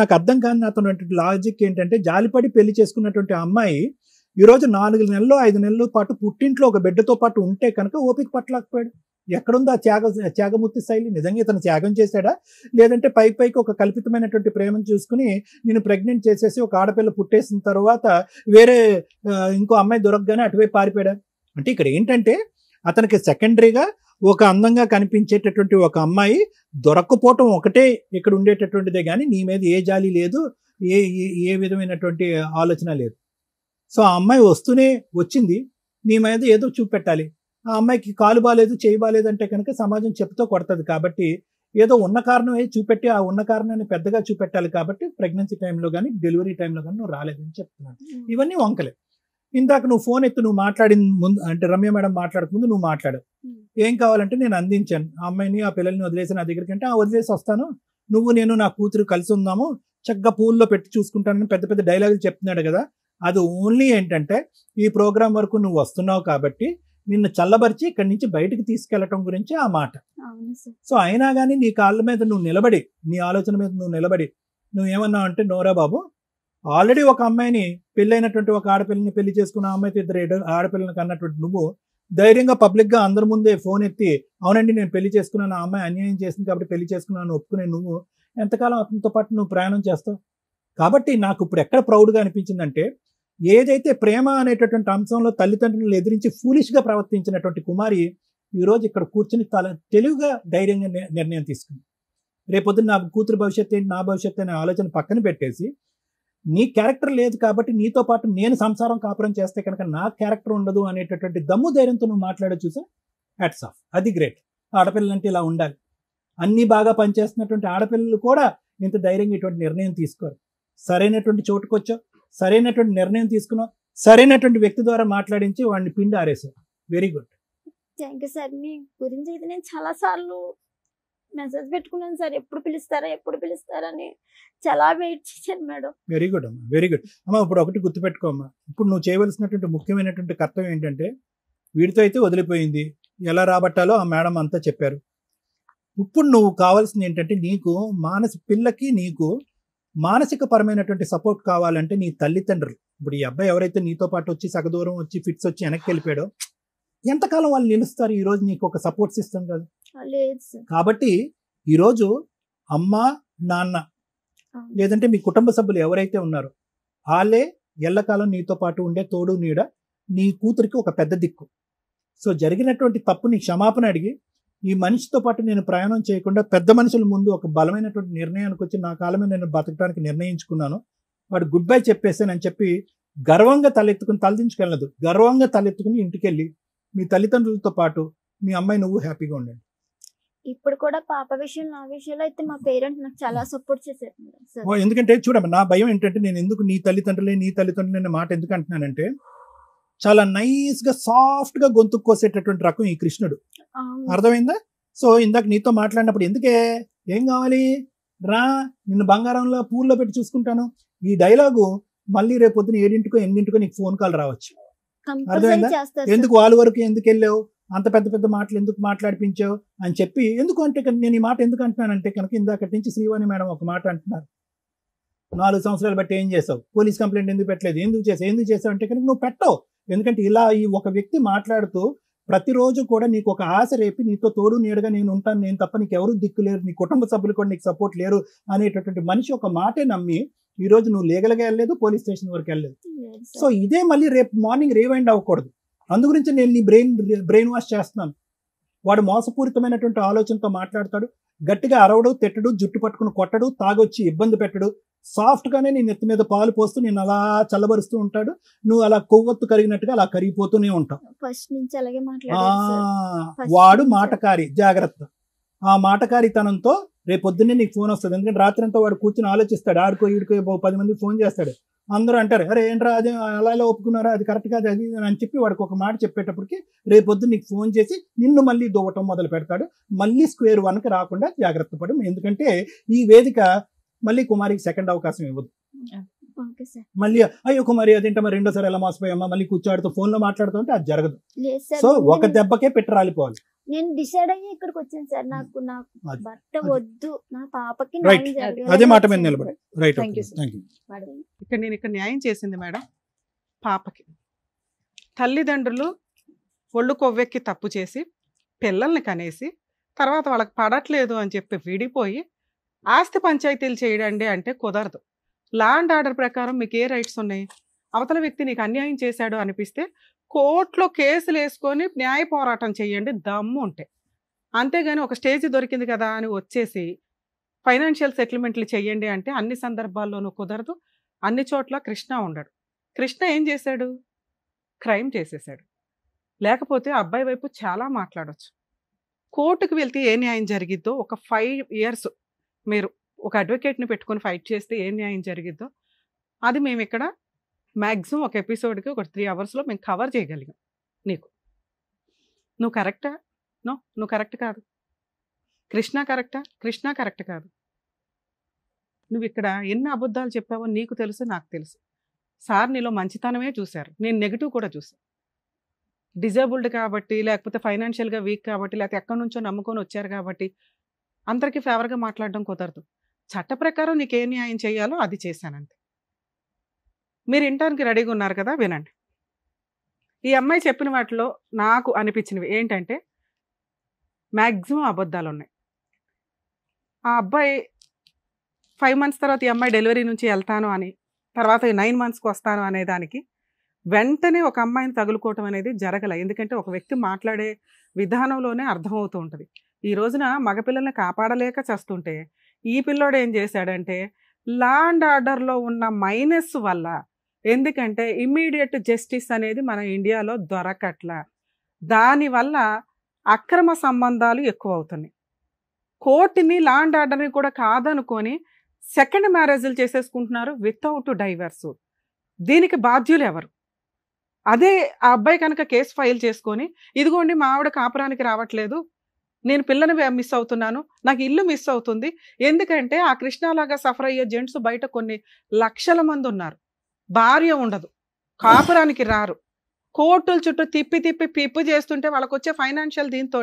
నాకు అర్థం కాని అతను లాజిక్ ఏంటంటే జాలిపడి పెళ్లి చేసుకున్నటువంటి అమ్మాయి ఈరోజు 4 నెలలు 5 నెలల పాటు పుట్టింట్లో ఒక బిడ్డతో పాటు ఉంటే కనుక ఓపిక పట్టలేకపోయాడు. ఎక్కడుందో ఆ త్యాగమూర్తి శైలి? నిజంగా ఇతను త్యాగం చేశాడా, లేదంటే పైకి ఒక కల్పితమైనటువంటి ప్రేమను చూసుకుని నేను ప్రెగ్నెంట్ చేసేసి ఒక ఆడపిల్ల పుట్టేసిన తర్వాత వేరే ఇంకో అమ్మాయి దొరకగానే అటువైపు పారిపోయాడా? అంటే ఇక్కడ ఏంటంటే అతనికి సెకండరీగా ఒక అందంగా కనిపించేటటువంటి ఒక అమ్మాయి దొరక్కపోవటం ఒకటే ఇక్కడ ఉండేటటువంటిదే, కానీ నీ మీద ఏ జాలి లేదు, ఏ విధమైనటువంటి ఆలోచన లేదు. సో ఆ అమ్మాయి వచ్చింది, నీ మీద ఏదో చూపెట్టాలి. ఆ అమ్మాయికి కాలు బాలేదు, చేయి బాలేదు అంటే కనుక సమాజం చెప్పుతో కొడుతుంది. కాబట్టి ఏదో ఉన్న కారణం చూపెట్టి ఆ ఉన్న కారణాన్ని పెద్దగా చూపెట్టాలి. కాబట్టి ప్రెగ్నెన్సీ టైంలో కానీ డెలివరీ టైంలో కానీ నువ్వు రాలేదని చెప్తున్నాను. ఇవన్నీ వంకలే. ఇందాక నువ్వు ఫోన్ ఎత్తి నువ్వు మాట్లాడిన ముందు అంటే రమ్య మేడం మాట్లాడకముందు నువ్వు మాట్లాడావు, ఏం కావాలంటే నేను అందించాను ఆ అమ్మాయిని ఆ పిల్లల్ని వదిలేసి నా దగ్గరికి అంటే వదిలేసి వస్తాను, నేను నా కూతురు కలిసి ఉందాము, చక్కగా పూల్లో పెట్టి చూసుకుంటానని పెద్ద పెద్ద డైలాగులు చెప్తున్నాడు కదా. అది ఓన్లీ ఏంటంటే ఈ ప్రోగ్రామ్ వరకు నువ్వు వస్తున్నావు కాబట్టి నిన్ను చల్లబరిచి ఇక్కడి నుంచి బయటకు తీసుకెళ్లటం గురించి ఆ మాట. సో అయినా కానీ నీ కాళ్ళ మీద నువ్వు నిలబడి, నీ ఆలోచన మీద నువ్వు నిలబడి నువ్వేమన్నావు అంటే నోరా బాబు, ఆల్రెడీ ఒక అమ్మాయిని పెళ్ళైనటువంటి ఒక ఆడపిల్లని పెళ్లి చేసుకున్న అమ్మాయితో 2 ఆడపిల్లని కన్నటువంటి నువ్వు ధైర్యంగా పబ్లిక్గా అందరి ముందే ఫోన్ ఎత్తి అవునండి నేను పెళ్లి చేసుకున్నాను, ఆ అమ్మాయి అన్యాయం చేసింది కాబట్టి పెళ్లి చేసుకున్నాను ఒప్పుకునే నువ్వు ఎంతకాలం అతనితో పాటు నువ్వు ప్రయాణం చేస్తావు? కాబట్టి నాకు ఇప్పుడు ఎక్కడ ప్రౌడ్గా అనిపించిందంటే ఏదైతే ప్రేమ అనేటటువంటి అంశంలో తల్లిదండ్రులను ఎదిరించి ఫూలిష్గా ప్రవర్తించినటువంటి కుమారి ఈరోజు ఇక్కడ కూర్చుని తెలివిగా ధైర్యంగా నిర్ణయం తీసుకుంది. రేపొద్దున నా కూతురు భవిష్యత్తు ఏంటి, నా భవిష్యత్తు అనే ఆలోచన పక్కన పెట్టేసి నీ క్యారెక్టర్ లేదు కాబట్టి నీతో పాటు నేను సంసారం కాపురం చేస్తే కనుక నా క్యారెక్టర్ ఉండదు అనేటటువంటి దమ్ము ధైర్యంతో నువ్వు మాట్లాడే చూసా హ్యాట్స్ ఆఫ్. అది గ్రేట్. ఆడపిల్లలంటే ఇలా ఉండాలి. అన్ని బాగా పనిచేస్తున్నటువంటి ఆడపిల్లలు కూడా ఇంత ధైర్యంగా ఇటువంటి నిర్ణయం తీసుకోరు. సరైనటువంటి చోటుకు వచ్చావు, సరైనటువంటి నిర్ణయం తీసుకున్నావు, సరైనటువంటి వ్యక్తి ద్వారా మాట్లాడించి వాడిని పిండి ఆరేసావు. Very good. Thank you sir. మీ గురించి అయితే నేను చాలా సార్లు మెసేజ్ పెట్టుకున్నాను సార్, ఎప్పుడు పిలుస్తారని చాలా వెయిట్ చేశాను మేడం. వెరీ గుడ్ అమ్మా, వెరీ గుడ్ అమ్మా. ఇప్పుడు ఒకటి గుర్తుపెట్టుకోమ్మా, ఇప్పుడు నువ్వు చేయవలసినటువంటి ముఖ్యమైనటువంటి కర్తవ్యం ఏంటంటే వీడితో అయితే వదిలిపోయింది, ఎలా రాబట్టాలో ఆ మేడం అంతా చెప్పారు. ఇప్పుడు నువ్వు కావాల్సింది ఏంటంటే నీకు పిల్లకి నీకు మానసిక పరమైనటువంటి సపోర్ట్ కావాలంటే నీ తల్లిదండ్రులు, ఇప్పుడు ఈ అబ్బాయి ఎవరైతే నీతో పాటు వచ్చి సగదూరం వచ్చి ఫిట్స్ వచ్చి వెనక్కి వెళ్ళిపోయాడో ఎంతకాలం వాళ్ళు నిలుస్తారు? ఈరోజు నీకు ఒక సపోర్ట్ సిస్టమ్ కదా. కాబట్టి ఈరోజు అమ్మ నాన్న లేదంటే మీ కుటుంబ సభ్యులు ఎవరైతే ఉన్నారో వాళ్ళే ఎల్లకాలం నీతో పాటు ఉండే తోడు నీడ, నీ కూతురికి ఒక పెద్ద దిక్కు. సో జరిగినటువంటి తప్పుని క్షమాపణ అడిగి ఈ మనిషితో పాటు నేను ప్రయాణం చేయకుండా పెద్ద మనుషుల ముందు ఒక బలమైనటువంటి నిర్ణయానికి వచ్చి నా కాలమే నేను బతకడానికి నిర్ణయించుకున్నాను, వాడు గుడ్ బై చెప్పేసానని చెప్పి గర్వంగా తలెత్తుకుని గర్వంగా తలెత్తుకుని ఇంటికి వెళ్ళి మీ తల్లిదండ్రులతో పాటు మీ అమ్మాయి నువ్వు హ్యాపీగా ఉండండి. ఇప్పుడు కూడా పాప విషయం నా విషయంలో అయితే మా పేరెంట్స్ నాకు చాలా సపోర్ట్ చేశారు. ఎందుకంటే చూడమ్మా, నా భయం ఏంటంటే నేను ఎందుకు నీ తల్లిదండ్రులే అనే మాట ఎందుకు అంటున్నానంటే చాలా నైస్ గా సాఫ్ట్ గా గొంతు కోసేటటువంటి రకం ఈ కృష్ణుడు. అర్థమైందా? సో ఇందాక నీతో మాట్లాడినప్పుడు ఎందుకే ఏం కావాలి రా, నిన్ను బంగారంలో పూల్లో పెట్టి చూసుకుంటాను, ఈ డైలాగు మళ్ళీ రేపు పొద్దున 7 8 నీకు ఫోన్ కాల్ రావచ్చు. అర్థమైందా? ఎందుకు వాళ్ళ వరకు ఎందుకు వెళ్ళావు, అంత పెద్ద పెద్ద మాటలు ఎందుకు మాట్లాడిపించావు అని చెప్పి. ఎందుకు అంటే నేను ఈ మాట ఎందుకు అంటున్నానంటే కనుక ఇందాకటి నుంచి శ్రీవాణి మేడం ఒక మాట అంటున్నారు, 4 సంవత్సరాలు బట్టి ఏం చేసావు, పోలీస్ కంప్లైంట్ ఎందుకు పెట్టలేదు, ఎందుకు చేసావు అంటే కనుక నువ్వు పెట్టవు. ఎందుకంటే ఇలా ఈ ఒక వ్యక్తి మాట్లాడుతూ ప్రతిరోజు కూడా నీకు ఒక ఆశ రేపి నీతో తోడు నీడగా నేను ఉంటాను, నేను తప్ప నీకు ఎవరు దిక్కు లేరు, నీ కుటుంబ సభ్యులు కూడా నీకు సపోర్ట్ లేరు అనేటటువంటి మనిషి ఒక మాటే నమ్మి ఈ రోజు నువ్వు లీగల్గా వెళ్ళలేదు, పోలీస్ స్టేషన్ వరకు వెళ్ళలేదు. సో ఇదే మళ్ళీ రేపు మార్నింగ్ రీవైండ్ అవ్వకూడదు. అందు గురించి నేను నీ బ్రెయిన్ వాష్ చేస్తున్నాను. వాడు మోసపూరితమైనటువంటి ఆలోచనతో మాట్లాడతాడు, గట్టిగా అరవడు, తిట్టడు, జుట్టు పట్టుకుని కొట్టడు, తాగొచ్చి ఇబ్బంది పెట్టడు, సాఫ్ట్ గానే నీ నెత్తి మీద పాలు పోస్తూ నేను అలా చల్లబరుస్తూ ఉంటాడు. నువ్వు అలా కొవ్వొత్తు కరిగినట్టుగా అలా కరిగిపోతూనే ఉంటావు. ఫస్ట్ నుంచి అలాగే మాట్లాడారు. వాడు మాటకారి, జాగ్రత్త. ఆ మాటకారితనంతో రేపొద్దున్నే నీకు ఫోన్ వస్తుంది. ఎందుకంటే రాత్రి అంతా వాడు కూర్చొని ఆలోచిస్తాడు, ఆడుకో ఈడుకో 10 మంది ఫోన్ చేస్తాడు. అందరూ అంటారు, అరే ఏంట్రా అదే అలా ఒప్పుకున్నారా, అది కరెక్ట్ కాదు అది అని చెప్పి వాడికి ఒక మాట చెప్పేటప్పటికి రేపొద్దు నీకు ఫోన్ చేసి నిన్ను మళ్ళీ దువ్వటం మొదలు పెడతాడు. మళ్ళీ స్క్వేర్ 1కి రాకుండా జాగ్రత్త పడు. ఎందుకంటే ఈ వేదిక మళ్ళీ కుమారికి సెకండ్ అవకాశం ఇవ్వదు. మళ్ళీ అయ్యో కుమారి అదేంటో మరి రెండోసారి ఎలా మోసపోయామా, మళ్ళీ కూర్చోడుతూ ఫోన్ లో మాట్లాడుతుంటే అది జరగదు. సో ఒక దెబ్బకే పెట్టి రాలిపోవాలి. నేను డిసైడ్ అయ్యి ఇక్కడికి వచ్చాను సార్. నాకు భర్త వద్దు, నా పాపకి అదే మాట మీద నిలబడి. రైట్, ఇక్కడ నేను న్యాయం చేసింది మేడం. పాపకి తల్లిదండ్రులు ఒళ్ళు కొవ్వెక్కి తప్పు చేసి పిల్లల్ని కనేసి తర్వాత వాళ్ళకి పడట్లేదు అని చెప్పి విడిపోయి ఆస్తి పంచాయతీలు చేయడండి అంటే కుదరదు. లా అండ్ ఆర్డర్ ప్రకారం మీకు ఏ రైట్స్ ఉన్నాయి? అవతల వ్యక్తి నీకు అన్యాయం చేశాడు అనిపిస్తే కోర్టులో కేసులు వేసుకొని న్యాయ పోరాటం చేయండి దమ్ము ఉంటే. అంతేగాని ఒక స్టేజ్ దొరికింది కదా అని వచ్చేసి ఫైనాన్షియల్ సెటిల్మెంట్లు చేయండి అంటే అన్ని సందర్భాల్లోనూ కుదరదు. అన్ని చోట్ల కృష్ణ ఉండడు. కృష్ణ ఏం చేశాడు? క్రైమ్ చేసేసాడు. లేకపోతే అబ్బాయి వైపు చాలా మాట్లాడవచ్చు. కోర్టుకు వెళ్తే ఏ న్యాయం జరిగిద్దో ఒక 5 years మీరు ఒక అడ్వకేట్ని పెట్టుకొని ఫైట్ చేస్తే ఏ న్యాయం జరిగిద్దో అది మేము ఇక్కడ మ్యాక్సిమం ఒక ఎపిసోడ్కి ఒక 3 hours మేము కవర్ చేయగలిగాం. నీకు నువ్వు కరెక్టా? నో, నువ్వు కరెక్ట్ కాదు. కృష్ణ కరెక్టా? కృష్ణ కరెక్ట్ కాదు. నువ్వు ఇక్కడ ఎన్ని అబద్ధాలు చెప్పావో నీకు తెలుసు, నాకు తెలుసు. సార్ నీలో మంచితనమే చూశారు, నేను నెగిటివ్ కూడా చూసాను. డిజేబుల్డ్ కాబట్టి, లేకపోతే ఫైనాన్షియల్గా వీక్ కాబట్టి, లేకపోతే ఎక్కడి నుంచో నమ్ముకొని వచ్చారు కాబట్టి అందరికీ ఫేవర్గా మాట్లాడడం కుదరదు. చట్ట ప్రకారం నీకు ఏ న్యాయం చేయాలో అది చేశానంతే. మీరు వినటానికి రెడీగా ఉన్నారు కదా, వినండి. ఈ అమ్మాయి చెప్పిన వాటిలో నాకు అనిపించినవి ఏంటంటే మ్యాక్సిమం అబద్ధాలు ఉన్నాయి. ఆ అబ్బాయి 5 months తర్వాత ఈ అమ్మాయి డెలివరీ నుంచి వెళ్తాను అని, తర్వాత 9 monthsకి వస్తాను అనే దానికి వెంటనే ఒక అమ్మాయిని తగులుకోవటం అనేది జరగలే. ఎందుకంటే ఒక వ్యక్తి మాట్లాడే విధానంలోనే అర్థమవుతూ ఉంటుంది. ఈ రోజున మగపిల్లల్ని కాపాడలేక చేస్తుంటే ఈ పిల్లోడు ఏం చేశాడంటే లా అండ్ ఆర్డర్లో ఉన్న మైనస్ వల్ల, ఎందుకంటే ఇమ్మీడియట్ జస్టిస్ అనేది మన ఇండియాలో దొరకట్లా, దానివల్ల అక్రమ సంబంధాలు ఎక్కువ అవుతున్నాయి. కోర్టుని లా అండ్ ఆర్డర్ని కూడా కాదనుకొని సెకండ్ మ్యారేజ్లు చేసేసుకుంటున్నారు వితౌట్ డైవర్సు. దీనికి బాధ్యులు ఎవరు? అదే ఆ అబ్బాయి కనుక కేసు ఫైల్ చేసుకొని ఇదిగోండి మా ఆవిడ కాపురానికి రావట్లేదు, నేను పిల్లని మిస్ అవుతున్నాను, నాకు ఇల్లు మిస్ అవుతుంది, ఎందుకంటే ఆ కృష్ణలాగా సఫర్ అయ్యే జెంట్స్ బయట కొన్ని లక్షల మంది ఉన్నారు, భార్య ఉండదు, కాపురానికి రారు, కోర్టుల చుట్టూ తిప్పి తిప్పి పిప్పు చేస్తుంటే వాళ్ళకు వచ్చే ఫైనాన్షియల్ దీంతో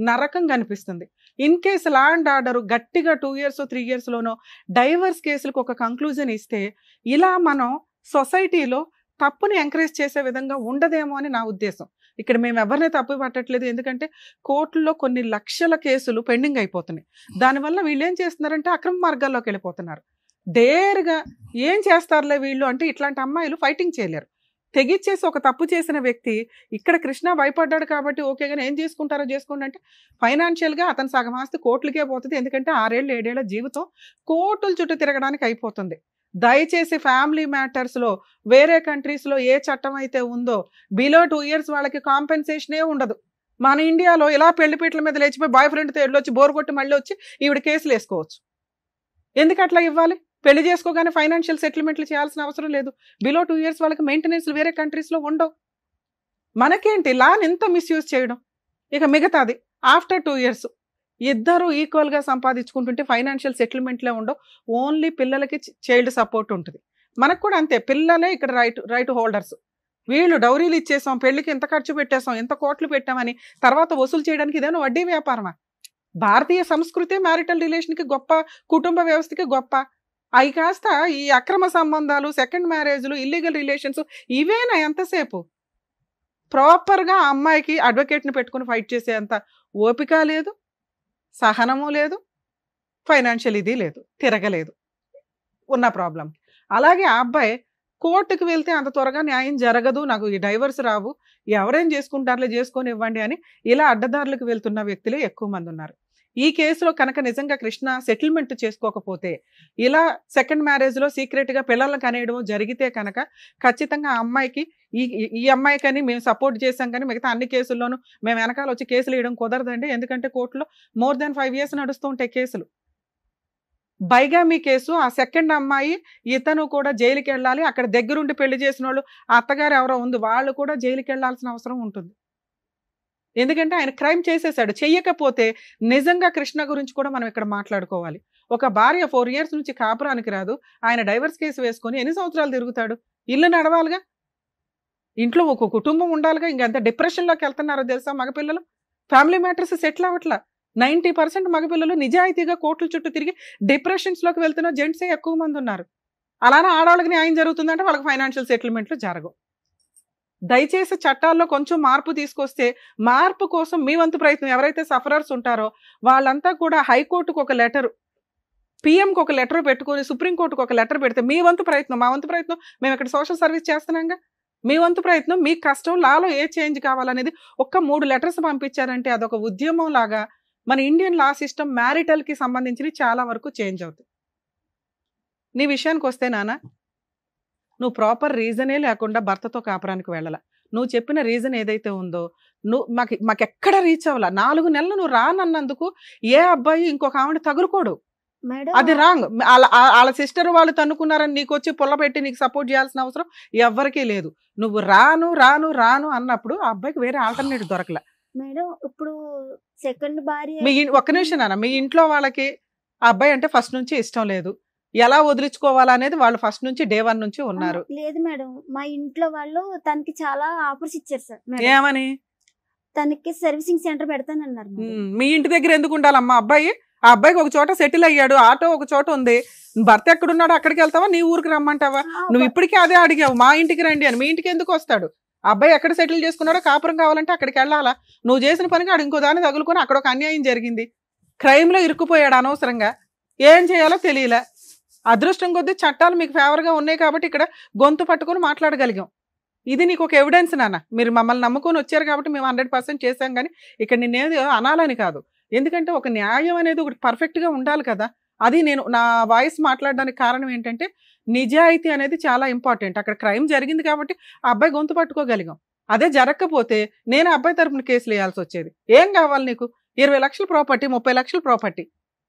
నరకం కనిపిస్తుంది. In case law and order గట్టిగా 2 years 3 yearsలోనో డైవర్స్ కేసులకు ఒక కంక్లూజన్ ఇస్తే ఇలా మనం సొసైటీలో తప్పుని ఎంకరేజ్ చేసే విధంగా ఉండదేమో అని నా ఉద్దేశం. ఇక్కడ మేము ఎవరిని తప్పు పట్టట్లేదు, ఎందుకంటే కోర్టుల్లో కొన్ని లక్షల కేసులు పెండింగ్ అయిపోతున్నాయి. దానివల్ల వీళ్ళు ఏం చేస్తున్నారంటే అక్రమ మార్గాల్లోకి వెళ్ళిపోతున్నారు. డేర్గా ఏం చేస్తారులే వీళ్ళు అంటే ఇట్లాంటి అమ్మాయిలు ఫైటింగ్ చేయలేరు. తెగిచ్చేసి ఒక తప్పు చేసిన వ్యక్తి ఇక్కడ కృష్ణ భయపడ్డాడు కాబట్టి ఓకే, కానీ ఏం చేసుకుంటారో చేసుకోండి అంటే ఫైనాన్షియల్గా అతను సగం ఆస్తి కోర్టులకే పోతుంది. ఎందుకంటే 6 ఏళ్ళు 7 ఏళ్ల జీవితం కోర్టుల చుట్టూ తిరగడానికి అయిపోతుంది. దయచేసి ఫ్యామిలీ మ్యాటర్స్లో వేరే కంట్రీస్లో ఏ చట్టం అయితే ఉందో బిలో 2 years వాళ్ళకి కాంపెన్సేషనే ఉండదు. మన ఇండియాలో ఇలా పెళ్లిపీటల మీద లేచిపోయి బాయ్ ఫ్రెండ్తో వెళ్ళొచ్చి బోర్ కొట్టి మళ్ళీ వచ్చి ఈవిడ కేసులు వేసుకోవచ్చు. ఎందుకు అట్లా ఇవ్వాలి? పెళ్లి చేసుకోగానే ఫైనాన్షియల్ సెటిల్మెంట్లు చేయాల్సిన అవసరం లేదు. బిలో 2 years వాళ్ళకి మెయింటెనెన్స్ వేరే కంట్రీస్లో ఉండవు. మనకేంటి లాని ఎంత మిస్యూజ్ చేయడం. ఇక మిగతాది ఆఫ్టర్ 2 years ఇద్దరు ఈక్వల్గా సంపాదించుకుంటుంటే ఫైనాన్షియల్ సెటిల్మెంట్లే ఉండవు, ఓన్లీ పిల్లలకి చైల్డ్ సపోర్ట్ ఉంటుంది. మనకు కూడా అంతే, పిల్లలే ఇక్కడ రైట్ హోల్డర్స్. వీళ్ళు డౌరీలు ఇచ్చేసాం, పెళ్లికి ఎంత ఖర్చు పెట్టేసాం, ఎంత కోట్లు పెట్టామని తర్వాత వసూలు చేయడానికి ఇదేమో వడ్డీ వ్యాపారమా? భారతీయ సంస్కృతి మ్యారిటల్ రిలేషన్కి గొప్ప, కుటుంబ వ్యవస్థకి గొప్ప. అవి కాస్త ఈ అక్రమ సంబంధాలు, సెకండ్ మ్యారేజ్లు, ఇల్లీగల్ రిలేషన్స్ ఇవేనా ఎంతసేపు? ప్రాపర్గా ఆ అమ్మాయికి అడ్వకేట్ని పెట్టుకుని ఫైట్ చేసే అంత ఓపిక లేదు, సహనము లేదు, ఫైనాన్షియల్ ఇది లేదు, తిరగలేదు ఉన్న ప్రాబ్లం. అలాగే ఆ అబ్బాయి కోర్టుకు వెళ్తే అంత త్వరగా న్యాయం జరగదు, నాకు ఈ డైవర్స్ రావు, ఎవరేం చేసుకుంటారులే చేసుకొని ఇవ్వండి అని ఇలా అడ్డదారులకు వెళ్తున్న వ్యక్తులే ఎక్కువ మంది ఉన్నారు. ఈ కేసులో కనుక నిజంగా కృష్ణ సెటిల్మెంట్ చేసుకోకపోతే, ఇలా సెకండ్ మ్యారేజ్లో సీక్రెట్గా పిల్లలను కనేయడం జరిగితే కనుక ఖచ్చితంగా ఆ అమ్మాయికి ఈ అమ్మాయికని మేము సపోర్ట్ చేసాం కానీ మిగతా అన్ని కేసుల్లోనూ మేము వెనకాల వచ్చి కేసులు వేయడం కుదరదండి. ఎందుకంటే కోర్టులో మోర్ దాన్ 5 years నడుస్తూ ఉంటాయి కేసులు. బైగామీ కేసు, ఆ సెకండ్ అమ్మాయి ఇతను కూడా జైలుకి వెళ్ళాలి, అక్కడ దగ్గరుండి పెళ్లి చేసిన వాళ్ళు ఆ అత్తగారు ఎవరో ఉంది, వాళ్ళు కూడా జైలుకి వెళ్ళాల్సిన అవసరం ఉంటుంది. ఎందుకంటే ఆయన క్రైమ్ చేసేసాడు. చెయ్యకపోతే నిజంగా కృష్ణ గురించి కూడా మనం ఇక్కడ మాట్లాడుకోవాలి. ఒక భార్య 4 years నుంచి కాపురానికి రాదు, ఆయన డైవర్స్ కేసు వేసుకొని ఎన్ని సంవత్సరాలు తిరుగుతాడు? ఇల్లు నడవాలిగా, ఇంట్లో ఒక కుటుంబం ఉండాలిగా. ఇంకెంత డిప్రెషన్లోకి వెళ్తున్నారో తెలుసా మగపిల్లలు? Family matters settle అవ్వట్లా. 90% మగపిల్లలు నిజాయితీగా కోర్టుల చుట్టూ తిరిగి డిప్రెషన్స్లోకి వెళ్తున్న జెంట్సే ఎక్కువ మంది ఉన్నారు. అలానే ఆడవాళ్ళకి న్యాయం జరుగుతుందంటే వాళ్ళకి ఫైనాన్షియల్ సెటిల్మెంట్లు జరగవు. దయచేసి చట్టాల్లో కొంచెం మార్పు తీసుకొస్తే, మార్పు కోసం మీ వంతు ప్రయత్నం, ఎవరైతే సఫరర్స్ ఉంటారో వాళ్ళంతా కూడా హైకోర్టుకు ఒక లెటర్, పిఎంకి ఒక లెటర్ పెట్టుకొని సుప్రీంకోర్టుకు ఒక లెటర్ పెడితే మీ వంతు ప్రయత్నం, మా వంతు ప్రయత్నం, మేము ఇక్కడ సోషల్ సర్వీస్ చేస్తున్నాంగా, మీ వంతు ప్రయత్నం, మీ కష్టం, లాలో ఏ చేంజ్ కావాలనేది ఒక్క 3 letters పంపించారంటే అదొక ఉద్యమం లాగా మన ఇండియన్ లా సిస్టమ్ మ్యారిటల్కి సంబంధించి చాలా వరకు చేంజ్ అవుతుంది. నీ విషయానికి వస్తే నాన్న, నువ్వు ప్రాపర్ రీజనే లేకుండా భర్తతో కాపురానికి వెళ్ళాల. నువ్వు చెప్పిన రీజన్ ఏదైతే ఉందో మాకెక్కడ రీచ్ అవ్వాల. 4 నెలలు నువ్వు రానన్నందుకు ఏ అబ్బాయి ఇంకొక ఆవిడ తగులుకోడు, అది రాంగ్. వాళ్ళ సిస్టర్ వాళ్ళు తన్నుకున్నారని నీకు వచ్చి పుల్ల పెట్టి నీకు సపోర్ట్ చేయాల్సిన అవసరం ఎవ్వరికీ లేదు. నువ్వు రాను రాను రాను అన్నప్పుడు ఆ అబ్బాయికి వేరే ఆల్టర్నేటివ్ దొరకలే. మేడం ఇప్పుడు సెకండ్ భార్య ఒక్క నిమిషం నాన్న, మీ ఇంట్లో వాళ్ళకి ఆ అబ్బాయి అంటే ఫస్ట్ నుంచి ఇష్టం లేదు, ఎలా వదిలించుకోవాలనేది వాళ్ళు ఫస్ట్ నుంచి డే 1 నుంచి ఉన్నారు. లేదు మేడం, మా ఇంట్లో వాళ్ళు తనకి చాలా ఆఫర్స్ ఇచ్చారు సార్. ఏమని? తనకి సర్వీసింగ్ సెంటర్ పెడతానన్నారు. మీ ఇంటి దగ్గర ఎందుకు ఉండాలమ్మా అబ్బాయి? ఆ అబ్బాయికి ఒక చోట సెటిల్ అయ్యాడు, ఆటో ఒక చోట ఉంది, భర్త ఎక్కడున్నాడో అక్కడికి వెళ్తావా, నీ ఊరికి రమ్మంటావా? నువ్వు ఇప్పటికీ అదే అడిగావు, మా ఇంటికి రండి అని. మీ ఇంటికి ఎందుకు వస్తాడు? అబ్బాయి ఎక్కడ సెటిల్ చేసుకున్నాడో కాపురం కావాలంటే అక్కడికి వెళ్ళాలా? నువ్వు చేసిన పనికి ఆడు ఇంకో దాన్ని తగులుకొని అక్కడ ఒక అన్యాయం జరిగింది, క్రైమ్లో ఇరుక్కుపోయాడు అనవసరంగా, ఏం చేయాలో తెలియలే. అదృష్టం కొద్దీ చట్టాలు మీకు ఫేవర్గా ఉన్నాయి కాబట్టి ఇక్కడ గొంతు పట్టుకొని మాట్లాడగలిగాం. ఇది నీకు ఒక ఎవిడెన్స్ నాన్న. మీరు మమ్మల్ని నమ్ముకొని వచ్చారు కాబట్టి మేము 100% చేశాం, కానీ ఇక్కడ నిన్నేది అనాలని కాదు. ఎందుకంటే ఒక న్యాయం అనేది ఒకటి పర్ఫెక్ట్గా ఉండాలి కదా. అది నేను నా వాయిస్ మాట్లాడడానికి కారణం ఏంటంటే నిజాయితీ అనేది చాలా ఇంపార్టెంట్. అక్కడ క్రైమ్ జరిగింది కాబట్టి ఆ అబ్బాయి గొంతు పట్టుకోగలిగాం. అదే జరగకపోతే నేను అబ్బాయి తరపున కేసులు వేయాల్సి వచ్చేది. ఏం కావాలి నీకు? 20 లక్షల ప్రాపర్టీ, 30 లక్షల ప్రాపర్టీ.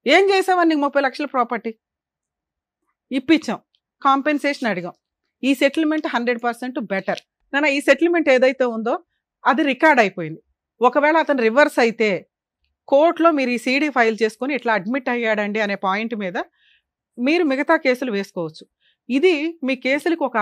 ఏం చేసావని నీకు 30 లక్షల ప్రాపర్టీ ఇప్పించాం, కాంపెన్సేషన్ అడిగాం. ఈ సెటిల్మెంట్ 100% బెటర్ నాన్న. ఈ సెటిల్మెంట్ ఏదైతే ఉందో అది రికార్డ్ అయిపోయింది. ఒకవేళ అతను రివర్స్ అయితే కోర్టులో మీరు ఈ సీడీ ఫైల్ చేసుకొని ఇట్లా అడ్మిట్ అయ్యాడండి అనే పాయింట్ మీద మీరు మిగతా కేసులు వేసుకోవచ్చు. ఇది మీ కేసులకు ఒక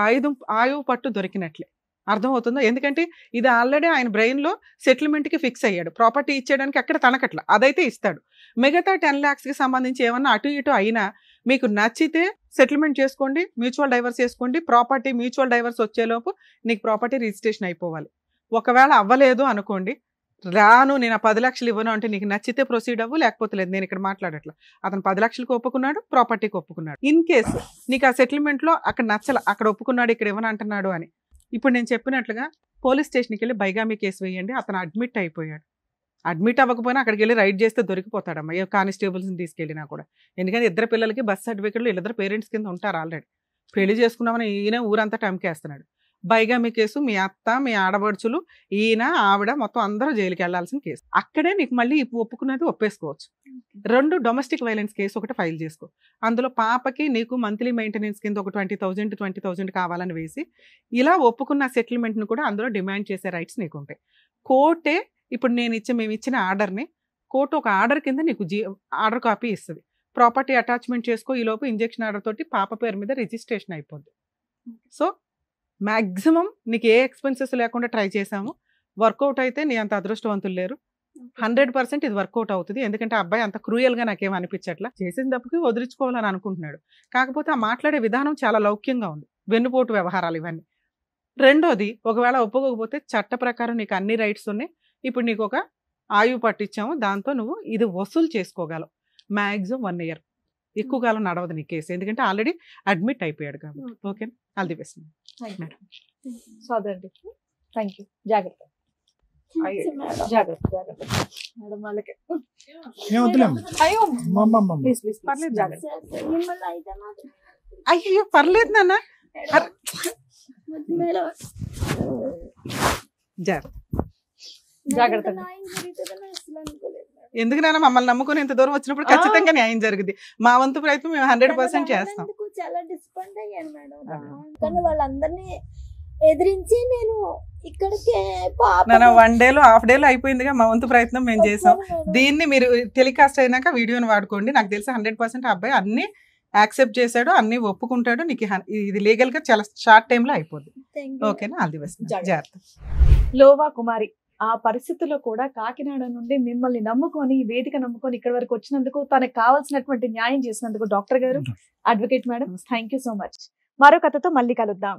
ఆయువు పట్టు దొరికినట్లే, అర్థమవుతుందో? ఎందుకంటే ఇది ఆల్రెడీ ఆయన బ్రెయిన్లో సెటిల్మెంట్కి ఫిక్స్ అయ్యాడు. ప్రాపర్టీ ఇచ్చేయడానికి అక్కడ తనకట్ల అదైతే ఇస్తాడు. మిగతా 10 lakhsకి సంబంధించి ఏమన్నా అటు ఇటు అయినా మీకు నచ్చితే సెటిల్మెంట్ చేసుకోండి, మ్యూచువల్ డైవర్స్ చేసుకోండి. ప్రాపర్టీ మ్యూచువల్ డైవర్స్ వచ్చేలోపు నీకు ప్రాపర్టీ రిజిస్ట్రేషన్ అయిపోవాలి. ఒకవేళ అవ్వలేదు అనుకోండి, రాను నేను 10 లక్షలు ఇవ్వను అంటే నీకు నచ్చితే ప్రొసీడ్ అవ్వు, లేకపోతే లేదు. నేను ఇక్కడ మాట్లాడట్లా. అతను 10 లక్షలకు ఒప్పుకున్నాడు, ప్రాపర్టీకి ఒప్పుకున్నాడు. ఇన్ కేసు నీకు ఆ సెటిల్మెంట్లో అక్కడ నచ్చల, అక్కడ ఒప్పుకున్నాడు, ఇక్కడ ఇవ్వను అంటున్నాడు అని, ఇప్పుడు నేను చెప్పినట్లుగా పోలీస్ స్టేషన్కి వెళ్ళి బైగామీ కేసు వేయండి. అతను అడ్మిట్ అయిపోయాడు. అడ్మిట్ అవ్వకపోయినా అక్కడికి వెళ్ళి రైడ్ చేస్తే దొరికిపోతాడమ్మా, ఏ కానిస్టేబుల్స్ని తీసుకెళ్ళినా కూడా. ఎందుకంటే ఇద్దరు పిల్లలకి బస్ సర్టిఫికెట్లు వీళ్ళిద్దరు పేరెంట్స్ కింద ఉంటారు ఆల్రెడీ. పెళ్లి చేసుకున్నామని ఈయన ఊరంతా టమ్కేస్తున్నాడు. బైగామీ కేసు, మీ అత్త, మీ ఆడబడుచులు, ఈయన, ఆవిడ మొత్తం అందరూ జైలుకి వెళ్లాల్సిన కేసు. అక్కడే నీకు మళ్ళీ ఒప్పుకున్నది ఒప్పేసుకోవచ్చు. 2 డొమెస్టిక్ వైలెన్స్ కేసు ఒకటి ఫైల్ చేసుకో. అందులో పాపకి నీకు మంత్లీ మెయింటెనెన్స్ కింద ఒక 20,000 కావాలని వేసి ఇలా ఒప్పుకున్న సెటిల్మెంట్ను కూడా అందులో డిమాండ్ చేసే రైట్స్ నీకు ఉంటాయి. కోర్టే ఇప్పుడు మేము ఇచ్చిన ఆర్డర్ని కోర్టు ఒక ఆర్డర్ కింద నీకు ఆర్డర్ కాపీ ఇస్తుంది. ప్రాపర్టీ అటాచ్మెంట్ చేసుకో, ఈలోపు ఇంజెక్షన్ ఆర్డర్ తోటి పాప పేరు మీద రిజిస్ట్రేషన్ అయిపోద్ది. సో మ్యాక్సిమం నీకు ఏ ఎక్స్పెన్సెస్ లేకుండా ట్రై చేసాము. వర్కౌట్ అయితే నీ అంత అదృష్టవంతులు లేరు. 100% ఇది వర్కౌట్ అవుతుంది. ఎందుకంటే ఆ అబ్బాయి అంత క్రూయల్ గా నాకేం అనిపించట్లా. చేసిన తప్పుకి వదిలించుకోవాలని అనుకుంటున్నాడు. కాకపోతే ఆ మాట్లాడే విధానం చాలా లౌక్యంగా ఉంది. వెన్నుపోటు వ్యవహారాలు ఇవన్నీ. రెండోది, ఒకవేళ ఒప్పుకోకపోతే చట్ట ప్రకారం నీకు అన్ని రైట్స్ ఉన్నాయి. ఇప్పుడు నీకు ఒక ఆయువు పట్టించాము, దాంతో నువ్వు ఇది వసూలు చేసుకోగలవు. మ్యాక్సిమం 1 year, ఎక్కువ కాలం నడవదు నీ కేసు, ఎందుకంటే ఆల్రెడీ అడ్మిట్ అయిపోయాడు కాబట్టి. Okay, all the best. సోదరండి, థ్యాంక్ యూ. జాగ్రత్త జాగ్రత్త జాగ్రత్త మేడం వాళ్ళకి. అయ్యో ప్లీజ్ ప్లీజ్ పర్లేదు జాగ్రత్త. మిమ్మల్ని అయితే మాత్రం అయ్యో పర్లేదు నాన్న, మేడం జాగ్రత్త. న్యాయం జరుగుతుందని అసలు అనుకోలేదు మేడం. ఎందుకు నాన్న, మమ్మల్ని నమ్ముకుని ఇంత దూరం వచ్చినప్పుడు ఖచ్చితంగా న్యాయం జరుగుద్ది. మా వంతు ప్రయత్నం మేము 100% చేస్తాం. అందుకు చాలా డిసప్పాయింట్ అయ్యాను మేడం. కానీ వాళ్ళందరినీ ఎదిరించి నేను ఇక్కడికి నాన్న 1 dayలో హాఫ్ డేలో అయిపోయిందిగా. మా వంతు ప్రయత్నం మేము చేసాం. దీన్ని మీరు టెలికాస్ట్ అయినాక వీడియోని వాడుకోండి. నాకు తెలిసి 100% అబ్బాయి అన్ని యాక్సెప్ట్ చేశాడు, అన్ని ఒప్పుకుంటాడు. నీకు ఇది లీగల్ గా చాలా షార్ట్ టైమ్ లో అయిపోద్ది. ఓకేనా, ఆల్ ది బెస్ట్. జాగ్రత్త. లోవా కుమారి ఆ పరిస్థితుల్లో కూడా కాకినాడ నుండి మిమ్మల్ని నమ్ముకొని, వేదిక నమ్ముకొని ఇక్కడి వరకు వచ్చినందుకు, తనకు కావాల్సినటువంటి న్యాయం చేసినందుకు డాక్టర్ గారు, advocate madam, thank you so much. మరో కథతో మళ్ళీ కలుద్దాం.